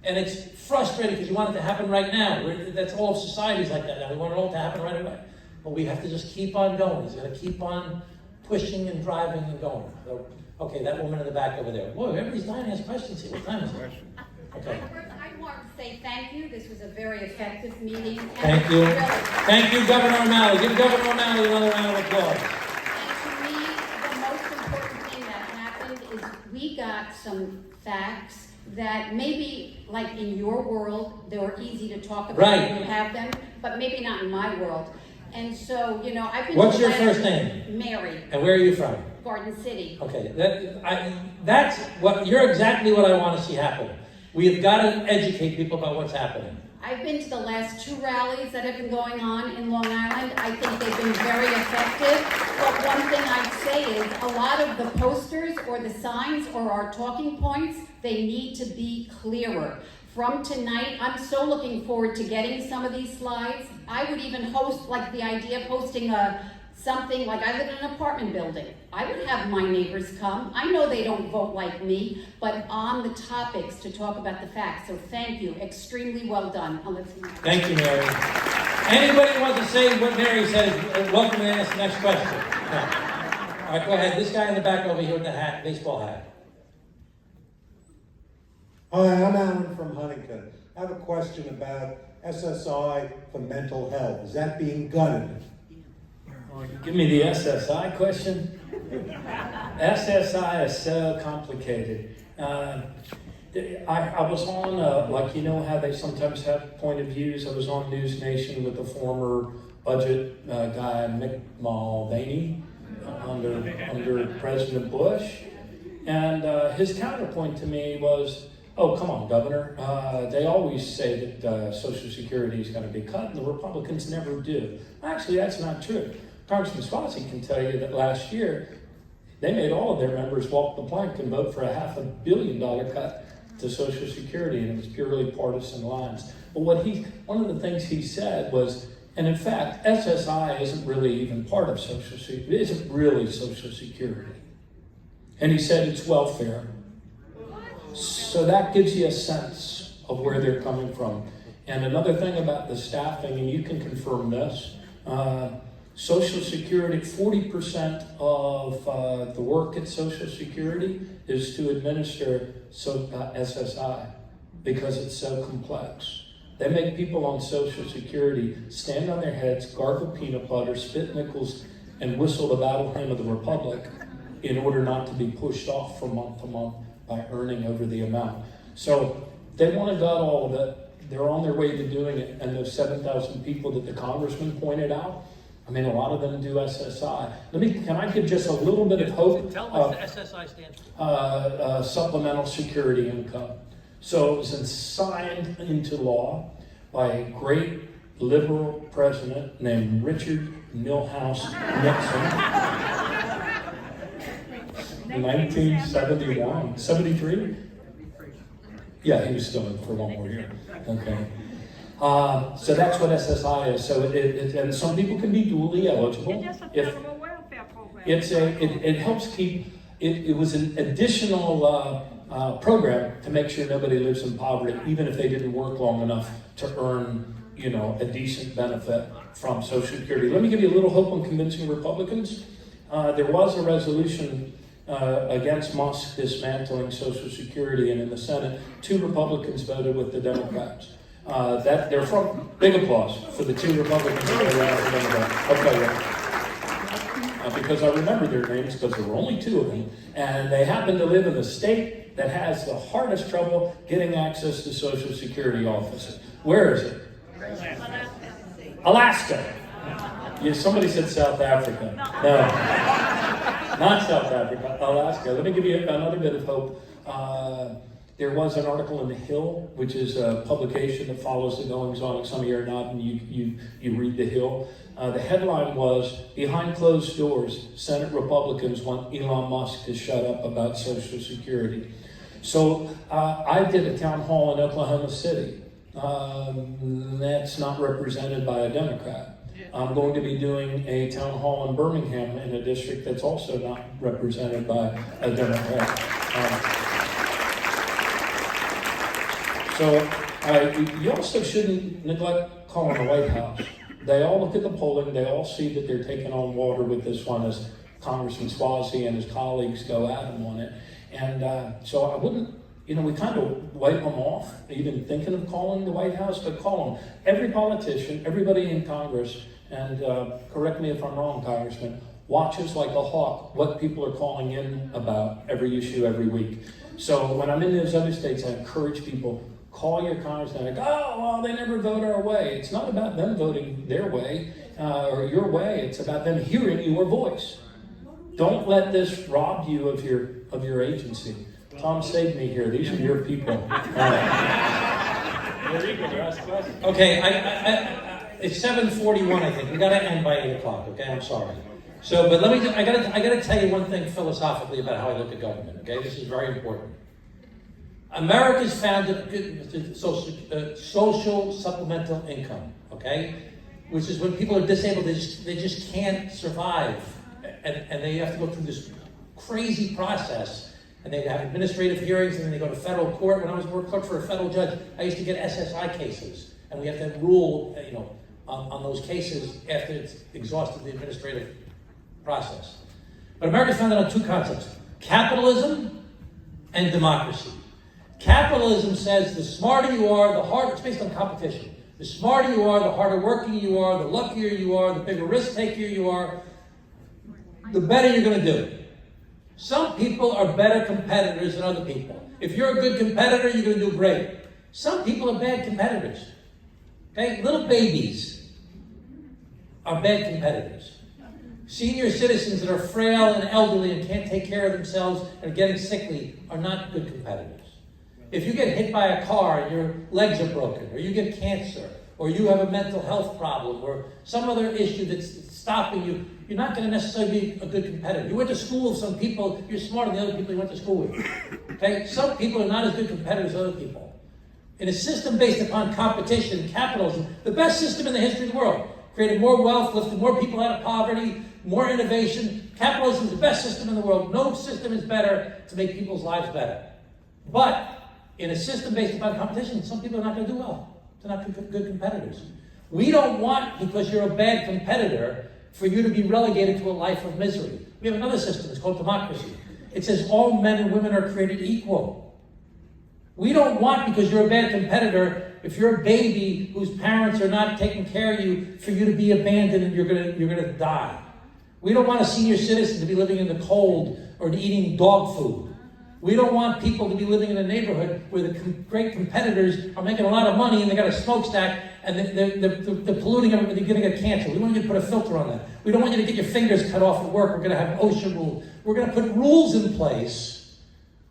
And it's frustrating because you want it to happen right now. That's all of society's like that now. We want it all to happen right away. But we have to just keep on going. He's got to keep on pushing and driving and going. So, okay, that woman in the back over there. Whoa, everybody's dying to ask questions here. What time is it? Okay. I want to say thank you. This was a very effective meeting. Thank you. Thank you, Governor O'Malley. Give Governor O'Malley another round of applause. And to me, the most important thing that happened is we got some facts that maybe, like in your world, they were easy to talk about. Right. You have them, but maybe not in my world. And so, you know, I've been. What's your first name? Mary. And where are you from? Garden City. Okay, that's what you're exactly what I want to see happen. We have got to educate people about what's happening. I've been to the last 2 rallies that have been going on in Long Island. I think they've been very effective. But one thing I'd say is a lot of the posters or the signs or our talking points, they need to be clearer. From tonight, I'm so looking forward to getting some of these slides. I would even host, like the idea of hosting something like I live in an apartment building. I would have my neighbors come. I know they don't vote like me, but on the topics to talk about the facts. So thank you. Extremely well done. Thank you, Mary. Anybody want to say what Mary said? Welcome to ask the next question. No. All right, go ahead. This guy in the back over here with the hat, baseball hat. Hi, I'm Alan from Huntington. I have a question about SSI for mental health. Is that being gutted? Oh, you give me the SSI question? SSI is so complicated. I was on, like, you know how they sometimes have point of views? I was on News Nation with the former budget guy, Mick Mulvaney, under President Bush. And his counterpoint to me was, oh, come on, Governor. They always say that Social Security is going to be cut, and the Republicans never do. Actually, that's not true. Congressman Swazi can tell you that last year, they made all of their members walk the plank and vote for a $500 million cut to Social Security, and it was purely partisan lines. But one of the things he said was, and in fact, SSI isn't really even part of Social Security. It isn't really Social Security. And he said it's welfare. So that gives you a sense of where they're coming from. And another thing about the staffing, and you can confirm this, Social Security, 40% of the work at Social Security is to administer SSI because it's so complex. They make people on Social Security stand on their heads, gargle peanut butter, spit nickels, and whistle the battle hymn of the Republic in order not to be pushed off from month to month by earning over the amount. So they want to gut all of it. They're on their way to doing it. And those 7,000 people that the congressman pointed out, I mean, a lot of them do SSI. Can I give just a little bit of hope? Tell us what the SSI stands for. Supplemental security income. So it was signed into law by a great liberal president named Richard Milhouse Nixon in 1971, 73? Yeah, he was still in for one more year. Okay. So that's what SSI is. So and some people can be dually eligible. It's just a federal welfare program. It helps keep, it was an additional program to make sure nobody lives in poverty, even if they didn't work long enough to earn, a decent benefit from Social Security. Let me give you a little hope on convincing Republicans. There was a resolution against Musk dismantling Social Security, and in the Senate, 2 Republicans voted with the Democrats. They're from big applause for the 2 Republicans that voted out for Democrats. Okay, because I remember their names because there were only 2 of them, and they happen to live in the state that has the hardest trouble getting access to Social Security offices. Where is it? Alaska. Yeah, somebody said South Africa. No, not South Africa, Alaska. Let me give you another bit of hope. There was an article in The Hill, which is a publication that follows the goings-on. Some of you are not, and you read The Hill. The headline was, "Behind closed doors, Senate Republicans want Elon Musk to shut up about Social Security." So I did a town hall in Oklahoma City. That's not represented by a Democrat. I'm going to be doing a town hall in Birmingham in a district that's also not represented by a Democrat. So you also shouldn't neglect calling the White House. They all look at the polling. They all see that they're taking on water with this one as Congressman Suozzi and his colleagues go at him on it. And so I wouldn't, we kind of wipe them off, even thinking of calling the White House, but call them. Every politician, everybody in Congress, and correct me if I'm wrong, Congressman, watches like a hawk what people are calling in about every issue every week. So when I'm in those other states, I encourage people, call your congressman and go, "Oh, well, they never vote our way." It's not about them voting their way or your way. It's about them hearing your voice. Don't let this rob you of your agency. Tom saved me here. These are your people. Okay, it's 7:41, I think. We got to end by 8 o'clock. Okay, I'm sorry. So, but I gotta tell you one thing philosophically about how I look at government. Okay, this is very important. America's founded social supplemental income. Okay, which is when people are disabled, they just can't survive, and they have to go through this crazy process. And they have administrative hearings, and then they go to federal court. When I was work clerk for a federal judge, I used to get SSI cases, and we have to rule, on those cases after it's exhausted the administrative process. But America's founded on 2 concepts: capitalism and democracy. Capitalism says the smarter you are, the harder. It's based on competition. The smarter you are, the harder working you are, the luckier you are, the bigger risk taker you are, the better you're going to do. Some people are better competitors than other people. If you're a good competitor, you're going to do great. Some people are bad competitors. Okay? Little babies are bad competitors. Senior citizens that are frail and elderly and can't take care of themselves and are getting sickly are not good competitors. If you get hit by a car and your legs are broken, or you get cancer, or you have a mental health problem, or some other issue that's stopping you, you're not going to necessarily be a good competitor. You went to school with some people, you're smarter than the other people you went to school with. Okay? Some people are not as good competitors as other people. In a system based upon competition, capitalism, the best system in the history of the world, created more wealth, lifted more people out of poverty, more innovation. Capitalism is the best system in the world. No system is better to make people's lives better. But in a system based upon competition, some people are not going to do well. They're not good competitors. We don't want, because you're a bad competitor, for you to be relegated to a life of misery. We have another system, it's called democracy. It says all men and women are created equal. We don't want, because you're a bad competitor, if you're a baby whose parents are not taking care of you, for you to be abandoned and you're gonna die. We don't want a senior citizen to be living in the cold or eating dog food. We don't want people to be living in a neighborhood where the great competitors are making a lot of money and they got a smokestack and they're polluting everybody, they're going to get cancer. We want you to put a filter on that. We don't want you to get your fingers cut off at work. We're going to have OSHA rules. We're going to put rules in place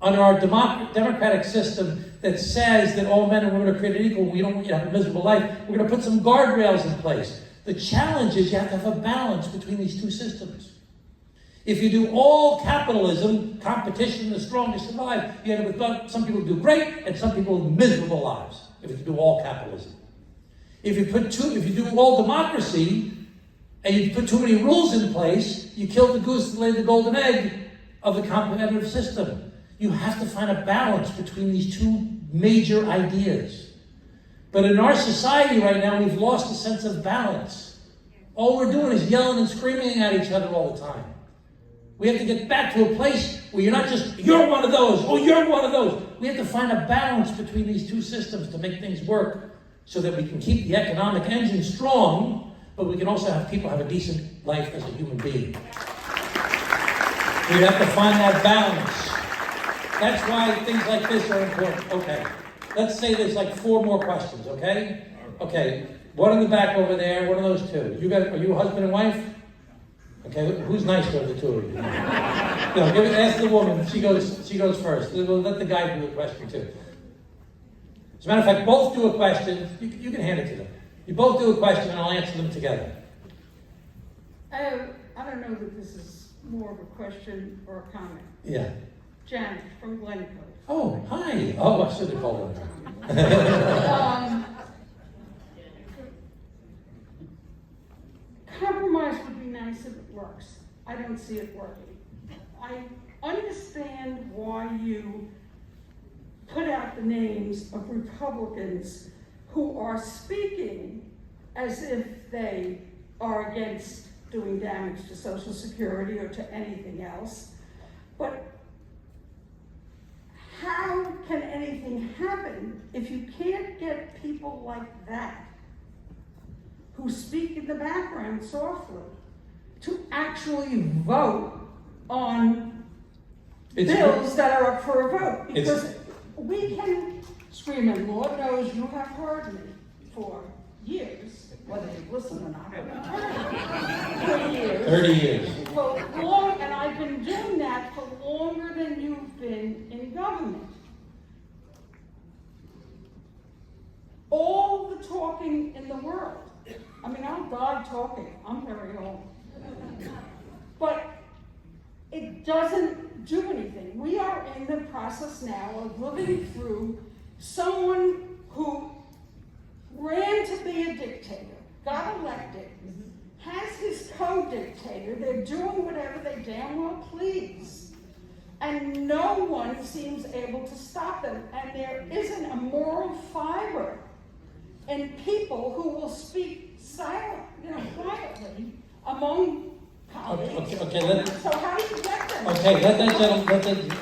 under our democratic system that says that all men and women are created equal. We don't want you to have a miserable life. We're going to put some guardrails in place. The challenge is you have to have a balance between these two systems. If you do all capitalism, competition, the strongest survive, you end up with some people do great and some people with miserable lives. If you do all capitalism. If you do all democracy and you put too many rules in place, you kill the goose and lay the golden egg of the competitive system. You have to find a balance between these two major ideas. But in our society right now, we've lost a sense of balance. All we're doing is yelling and screaming at each other all the time. We have to get back to a place where you're not just, you're one of those, oh, you're one of those. We have to find a balance between these two systems to make things work so that we can keep the economic engine strong, but we can also have people have a decent life as a human being. We have to find that balance. That's why things like this are important. Okay, let's say there's like 4 more questions, okay? Okay, one in the back over there, one of those two. Are you husband and wife? Okay, who's nicer of the two of you? No, ask the woman. She goes first. We'll let the guy do a question too. As a matter of fact, both do a question. You can hand it to them. You both do a question, and I'll answer them together. I don't know that this is more of a question or a comment. Yeah. Janet from Glencoe. Oh, hi. Oh, I should have called her. Compromise would be nice if it works. I don't see it working. I understand why you put out the names of Republicans who are speaking as if they are against doing damage to Social Security or to anything else. But how can anything happen if you can't get people like that, who speak in the background softly, to actually vote on bills that are up for a vote? Because we can scream, and Lord knows you have heard me for years, whether you listen or not, for years. 30 years. And I've been doing that for longer than you've been in government. All the talking in the world. I mean, I'll die talking. I'm very old. But it doesn't do anything. We are in the process now of living through someone who ran to be a dictator, got elected, has his co-dictator, they're doing whatever they damn well please. And no one seems able to stop them. And there isn't a moral fiber in people who will speak quietly among colleagues. Okay, so how do you get them? Okay,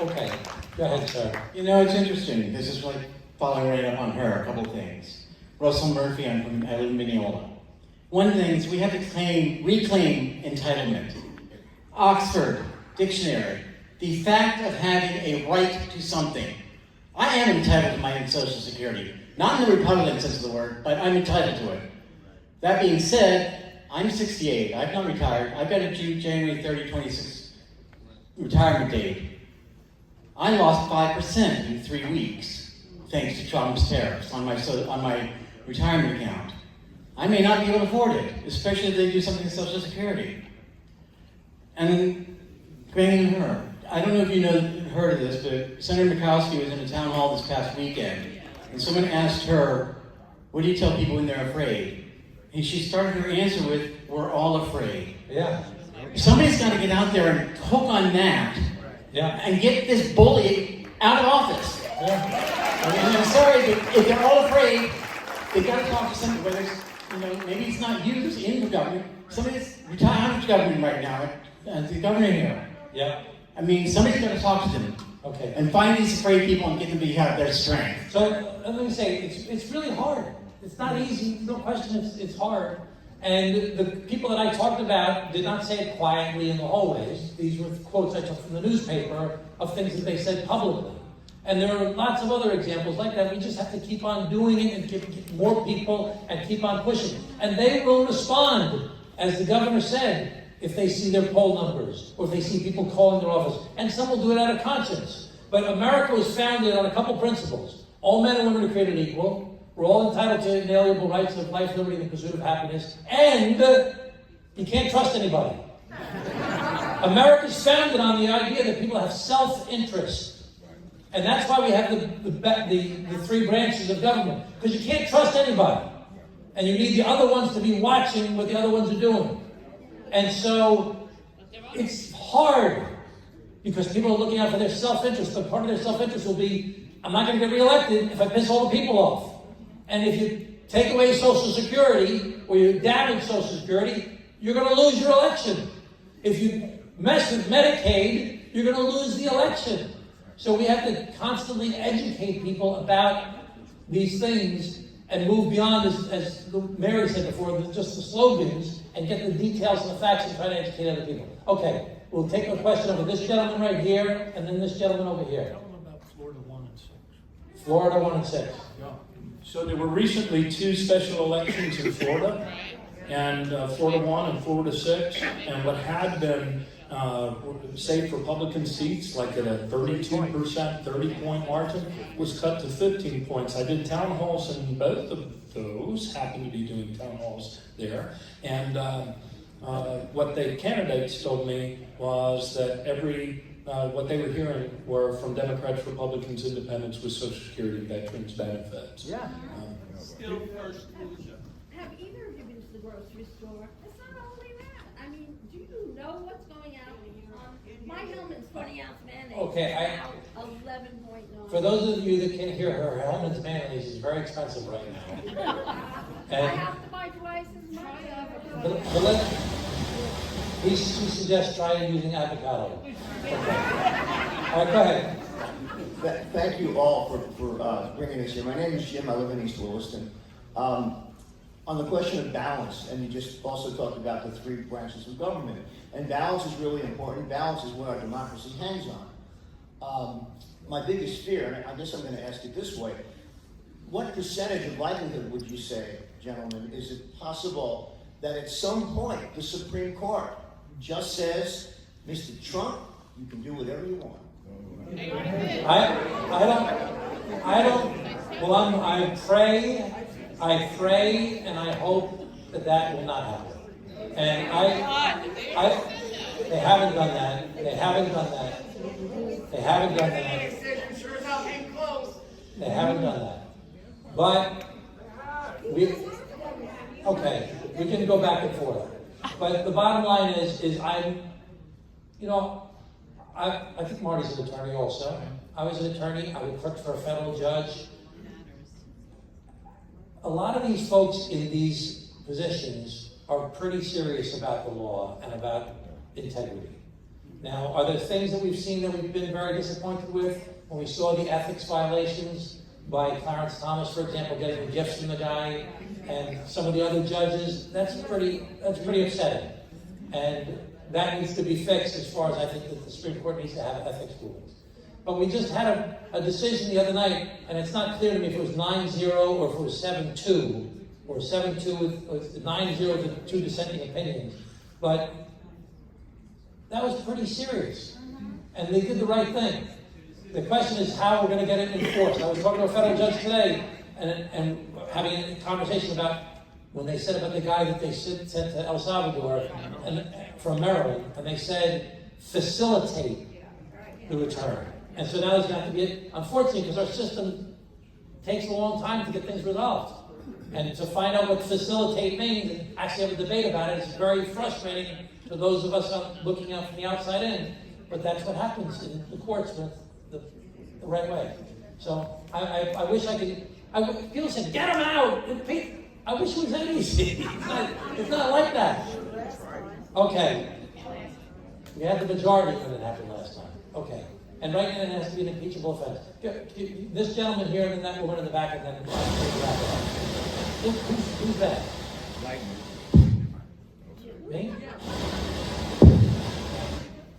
okay. Go ahead, sir. You know, it's interesting. This is like following right up on her, a couple things. Russell Murphy, I live in Mineola. One thing is we have to reclaim entitlement. Oxford Dictionary, the fact of having a right to something. I am entitled to my own Social Security. Not in the Republican sense of the word, but I'm entitled to it. That being said, I'm 68. I've not retired. I've got a January 30, 26 retirement date. I lost 5% in 3 weeks, thanks to Trump's tariffs on my retirement account. I may not be able to afford it, especially if they do something to Social Security. And then, banging her. I don't know if you heard of this, but Senator Murkowski was in a town hall this past weekend, and someone asked her, what do you tell people when they're afraid? And she started her answer with, we're all afraid. Yeah. Somebody's got to get out there and poke on that and get this bully out of office. Yeah. I mean, I'm sorry, but if they're all afraid, they've got to talk to somebody, whether it's, maybe it's not you who's in the government, somebody's retired government right now, the governor here. Yeah. I mean, somebody's got to talk to them. Okay. And find these afraid people and get them to have their strength. So let me say, it's really hard. It's not easy. No question, it's hard. And the people that I talked about did not say it quietly in the hallways. These were quotes I took from the newspaper of things that they said publicly. And there are lots of other examples like that. We just have to keep on doing it and get more people and keep on pushing. And they will respond, as the governor said, if they see their poll numbers or if they see people calling their office. And some will do it out of conscience. But America was founded on a couple principles. All men and women are created equal. We're all entitled to inalienable rights of life, liberty, and the pursuit of happiness. And you can't trust anybody. America's founded on the idea that people have self-interest. And that's why we have the three branches of government. Because you can't trust anybody. And you need the other ones to be watching what the other ones are doing. And so it's hard because people are looking out for their self-interest, but part of their self-interest will be, I'm not going to get reelected if I piss all the people off. And if you take away Social Security or you damage Social Security, you're going to lose your election. If you mess with Medicaid, you're going to lose the election. So we have to constantly educate people about these things and move beyond, as Mary said before, just the slogans and get the details and the facts and try to educate other people. Okay, we'll take a question over this gentleman right here and then this gentleman over here. Tell them about Florida 1 and 6. Florida 1 and 6. Yeah. So there were recently 2 special elections in Florida, and Florida 1 and Florida 6, and what had been safe Republican seats, like at a 32%, 30-point margin, was cut to 15 points. I did town halls in both of those, happened to be doing town halls there, and what the candidates told me was that what they were hearing were from Democrats, Republicans, Independents with Social Security and veterans benefits. Yeah. Still first loser. Have either of you been to the grocery store? It's not only that. I mean, do you know what's going out? My Hellman's 20-ounce mayonnaise Okay, is now 11.9. For those of you that can't hear her, Hellman's mayonnaise is very expensive right now. I have to buy twice as much. But we suggest trying using avocado. Okay. All right, go ahead. Thank you all for bringing this here. My name is Jim. I live in East Williston. On the question of balance, and you just also talked about the 3 branches of government, and balance is really important. Balance is what our democracy hangs on. My biggest fear, and I guess I'm going to ask it this way, what percentage of likelihood would you say, gentlemen, is it possible that at some point the Supreme Court just says, Mr. Trump, you can do whatever you want? I pray and I hope that will not happen. And they haven't done that. They haven't done that. They haven't done that. They haven't done that. But we can go back and forth. But the bottom line is I think Marty's an attorney also. I was an attorney. I would clerk for a federal judge. A lot of these folks in these positions are pretty serious about the law and about integrity. Now, are there things that we've seen that we've been very disappointed with? When we saw the ethics violations by Clarence Thomas, for example, getting the gifts from the guy, and some of the other judges, that's pretty upsetting. And that needs to be fixed as far as I think that the Supreme Court needs to have ethics rulings. But we just had a decision the other night, and it's not clear to me if it was 9-0 or if it was 7-2, or 7-2 with 9-0 with 2 dissenting opinions. But that was pretty serious. And they did the right thing. The question is how we're going to get it enforced. I was talking to a federal judge today and having a conversation about when they said about the guy that they sent to El Salvador and from Maryland, and they said facilitate the return. And so now there's going to have to be, unfortunately, because our system takes a long time to get things resolved. And to find out what facilitate means and actually have a debate about it is very frustrating to those of us looking out from the outside in. But that's what happens in the courts with the right way. So I wish I could, people say, get them out! I wish it was that easy. It's not like that. Okay. We had the majority when it happened last time. Okay. And right now it has to be an impeachable offense. This gentleman here and then that woman in the back and then who's that? Me? I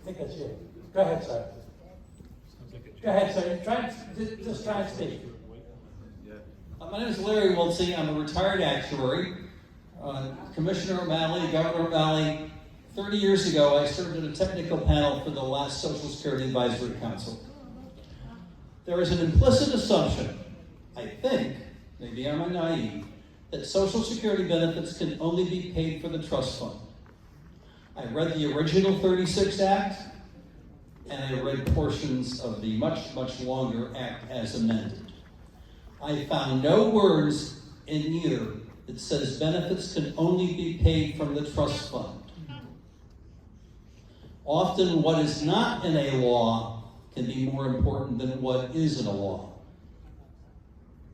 think that's you. Go ahead, sir. Go ahead, sir. Just try and speak. My name is Larry Wiltsey. I'm a retired actuary. Commissioner O'Malley, Governor O'Malley, 30 years ago, I served in a technical panel for the last Social Security Advisory Council. There is an implicit assumption, I think, maybe I'm naive, that Social Security benefits can only be paid for the trust fund. I read the original 36 Act, and I read portions of the much, much longer Act as amended. I found no words in either that says benefits can only be paid from the trust fund. Often what is not in a law can be more important than what is in a law.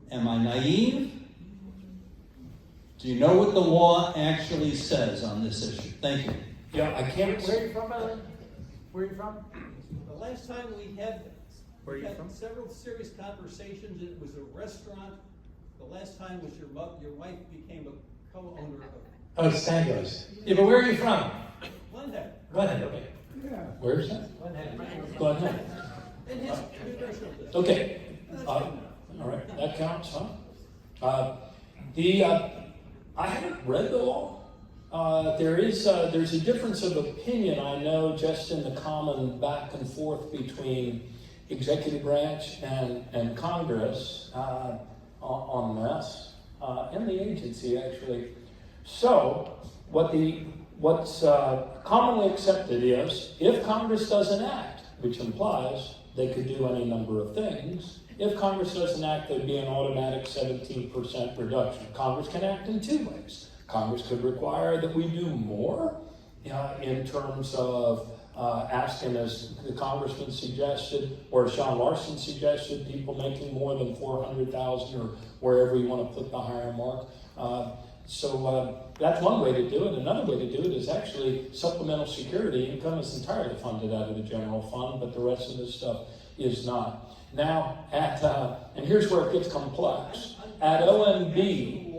Am I naive? Do you know what the law actually says on this issue? Thank you. Yeah, I can't. Where are you from, by the way? Where are you from? The last time we had several serious conversations, it was a restaurant. The last time was your wife became a co-owner of. Oh, it's Stango's. Yeah, but where are you from? Glendale. Glendale, okay. Where's that? Glendale. In his congressional district. Okay. All right, that counts, huh? I haven't read the law. There's a difference of opinion, I know, just in the common back and forth between executive branch and Congress on this, and the agency, actually. So, what's commonly accepted is, if Congress doesn't act, which implies they could do any number of things, if Congress doesn't act, there'd be an automatic 17% reduction. Congress can act in two ways. Congress could require that we do more in terms of asking, as the congressman suggested, or Sean Larson suggested, people making more than $400,000 or wherever you want to put the higher mark. So that's one way to do it. Another way to do it is actually supplemental security income is entirely funded out of the general fund, but the rest of this stuff is not. Now, and here's where it gets complex. At OMB,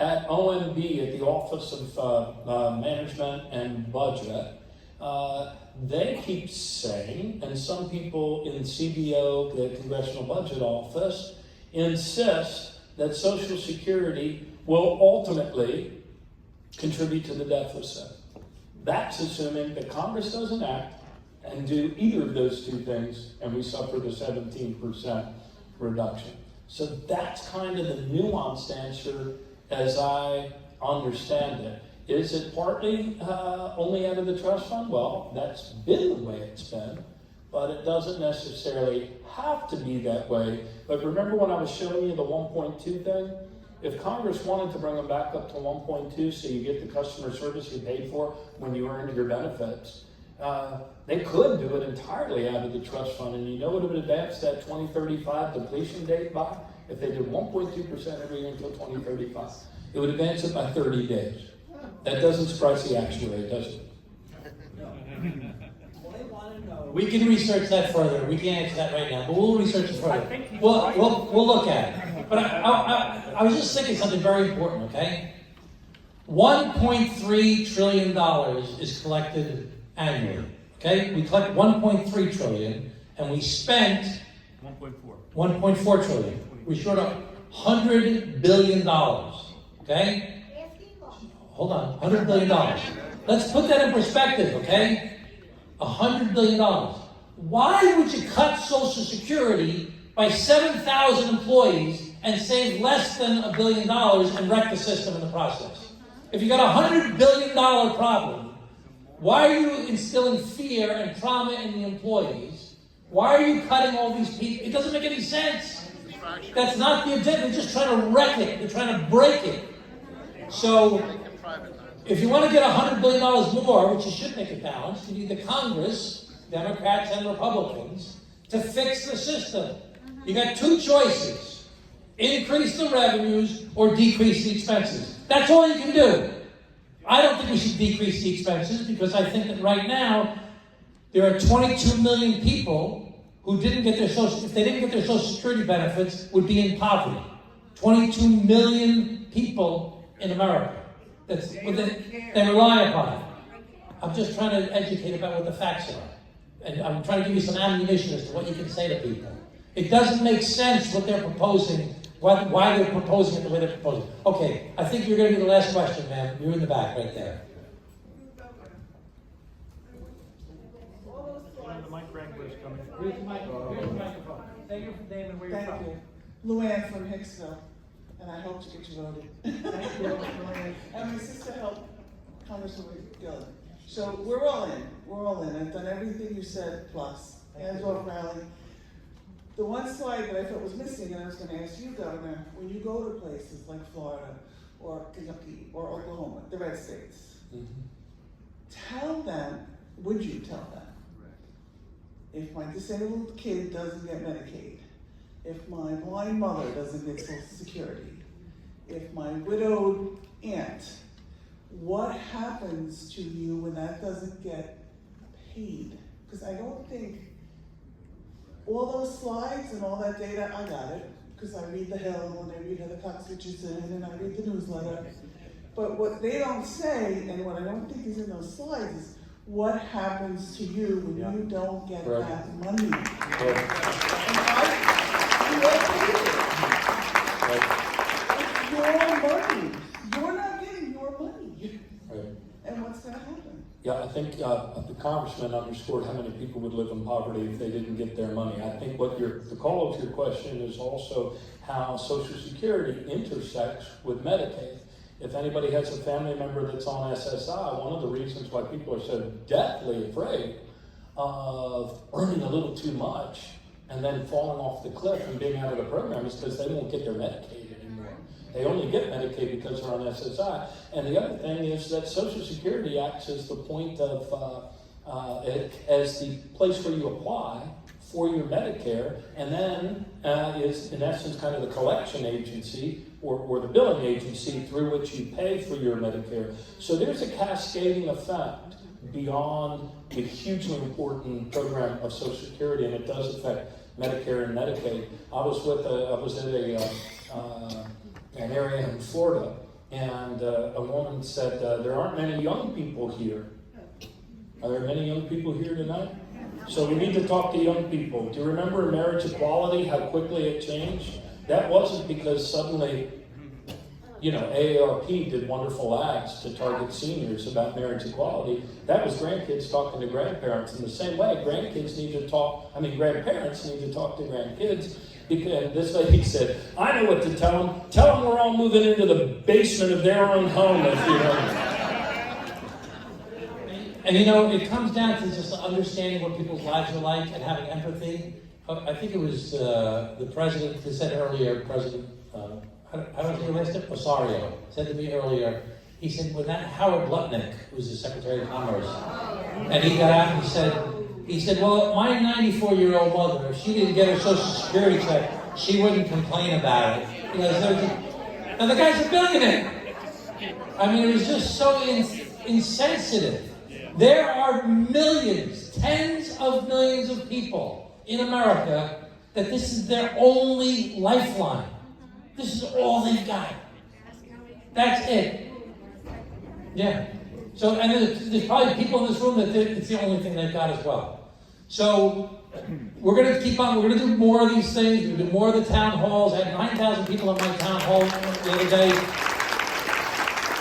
at the Office of Management and Budget, they keep saying, and some people in CBO, the Congressional Budget Office, insist that Social Security will ultimately contribute to the deficit. That's assuming that Congress doesn't act and do either of those two things, and we suffer the 17% reduction. So that's kind of the nuanced answer as I understand it. Is it partly only out of the trust fund? Well, that's been the way it's been, but it doesn't necessarily have to be that way. But remember when I was showing you the 1.2 thing? If Congress wanted to bring them back up to 1.2 so you get the customer service you paid for when you earned your benefits, they could do it entirely out of the trust fund. And you know what it would advance that 2035 depletion date by? If they did 1.2% every year until 2035. It would advance it by 30 days. That doesn't surprise the actuary, does it? We can research that further. We can't answer that right now, but we'll research it further. We'll look at it. But I was just thinking something very important, okay? $1.3 trillion is collected annually, okay? We collect $1.3 trillion, and we spent $1.4 trillion. We short up $100 billion, okay? Hold on, $100 billion. Let's put that in perspective, okay? $100 billion. Why would you cut Social Security by 7,000 employees and save less than $1 billion and wreck the system in the process? If you got a $100 billion problem, why are you instilling fear and trauma in the employees? Why are you cutting all these people? It doesn't make any sense. That's not the agenda. They're just trying to wreck it. They're trying to break it. So, if you want to get $100 billion more, which you should make it balanced, you need the Congress, Democrats and Republicans, to fix the system. You got two choices. Increase the revenues or decrease the expenses. That's all you can do. I don't think we should decrease the expenses because I think that right now there are 22 million people who didn't get their if they didn't get their Social Security benefits, would be in poverty. 22 million people in America. They rely upon it. I'm just trying to educate about what the facts are. And I'm trying to give you some ammunition as to what you can say to people. It doesn't make sense what they're proposing, why they're proposing it the way they're proposing. Okay, I think you're going to be the last question, ma'am. You're in the back right there. The mic wrangler's coming. Here's the microphone. Say your name and where you're from. Thank you. Luann from Hicksville, and I hope to get you voted. Thank you, Luann. And my sister helped Congresswoman Gillen. So we're all in. We're all in. I've done everything you said, plus. Hands off rally. The one slide that I thought was missing, and I was going to ask you, Governor, when you go to places like Florida or Kentucky or Oklahoma, the red states, tell them, would you tell them, if my disabled kid doesn't get Medicaid, if my blind mother doesn't get Social Security, if my widowed aunt, what happens to you when that doesn't get paid? Because I don't think all those slides and all that data, I got it, because I read The Hill and I read Heather Cox Richardson and I read the newsletter. But what they don't say, and what I don't think is in those slides, is what happens to you when you don't get that money. It's your money. You're not getting your money. And what's going to happen? Yeah, I think the congressman underscored how many people would live in poverty if they didn't get their money. I think what the call to your question is also how Social Security intersects with Medicaid. If anybody has a family member that's on SSI, one of the reasons why people are so deathly afraid of earning a little too much and then falling off the cliff and being out of the program is because they won't get their Medicaid anymore. They only get Medicaid because they're on SSI. And the other thing is that Social Security acts as the point of, as the place where you apply for your Medicare, and then is in essence kind of the collection agency or the billing agency through which you pay for your Medicare. So there's a cascading effect beyond the hugely important program of Social Security, and it does affect Medicare and Medicaid. I was at an area in Florida, and a woman said, there aren't many young people here. Are there many young people here tonight? So we need to talk to young people. Do you remember marriage equality, how quickly it changed? That wasn't because suddenly, AARP did wonderful ads to target seniors about marriage equality. That was grandkids talking to grandparents. In the same way, grandparents need to talk to grandkids. Because this lady said, I know what to tell them. Tell them we're all moving into the basement of their own home. And it comes down to just understanding what people's lives are like and having empathy. I think it was the president who said earlier, how do I say your last name? Osorio, said to me earlier, he said, when that Howard Lutnick, who was the Secretary of Commerce, and he got out and he said, well, my 94-year-old mother, if she didn't get her Social Security check, she wouldn't complain about it. And the guy's a billionaire. I mean, it was just so insensitive. There are millions, tens of millions of people in America that this is their only lifeline. This is all they've got. That's it. Yeah. So, and there's probably people in this room that it's the only thing they've got as well. So, we're going to keep on. We're going to do more of these things. We're going to do more of the town halls. I had 9,000 people on my town hall the other day.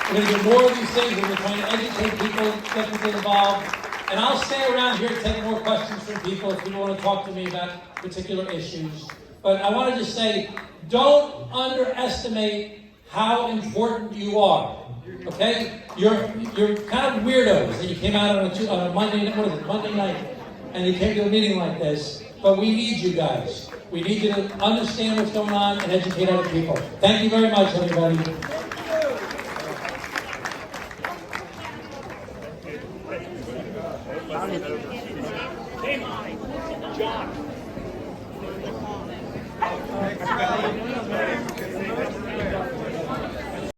We're going to do more of these things. We're going to try to educate people, get people involved. And I'll stay around here to take more questions from people if people want to talk to me about particular issues. But I want to just say, don't underestimate how important you are. Okay? You're kind of weirdos that you came out on a Monday night, and you came to a meeting like this. But we need you guys. We need you to understand what's going on and educate other people. Thank you very much, everybody. John.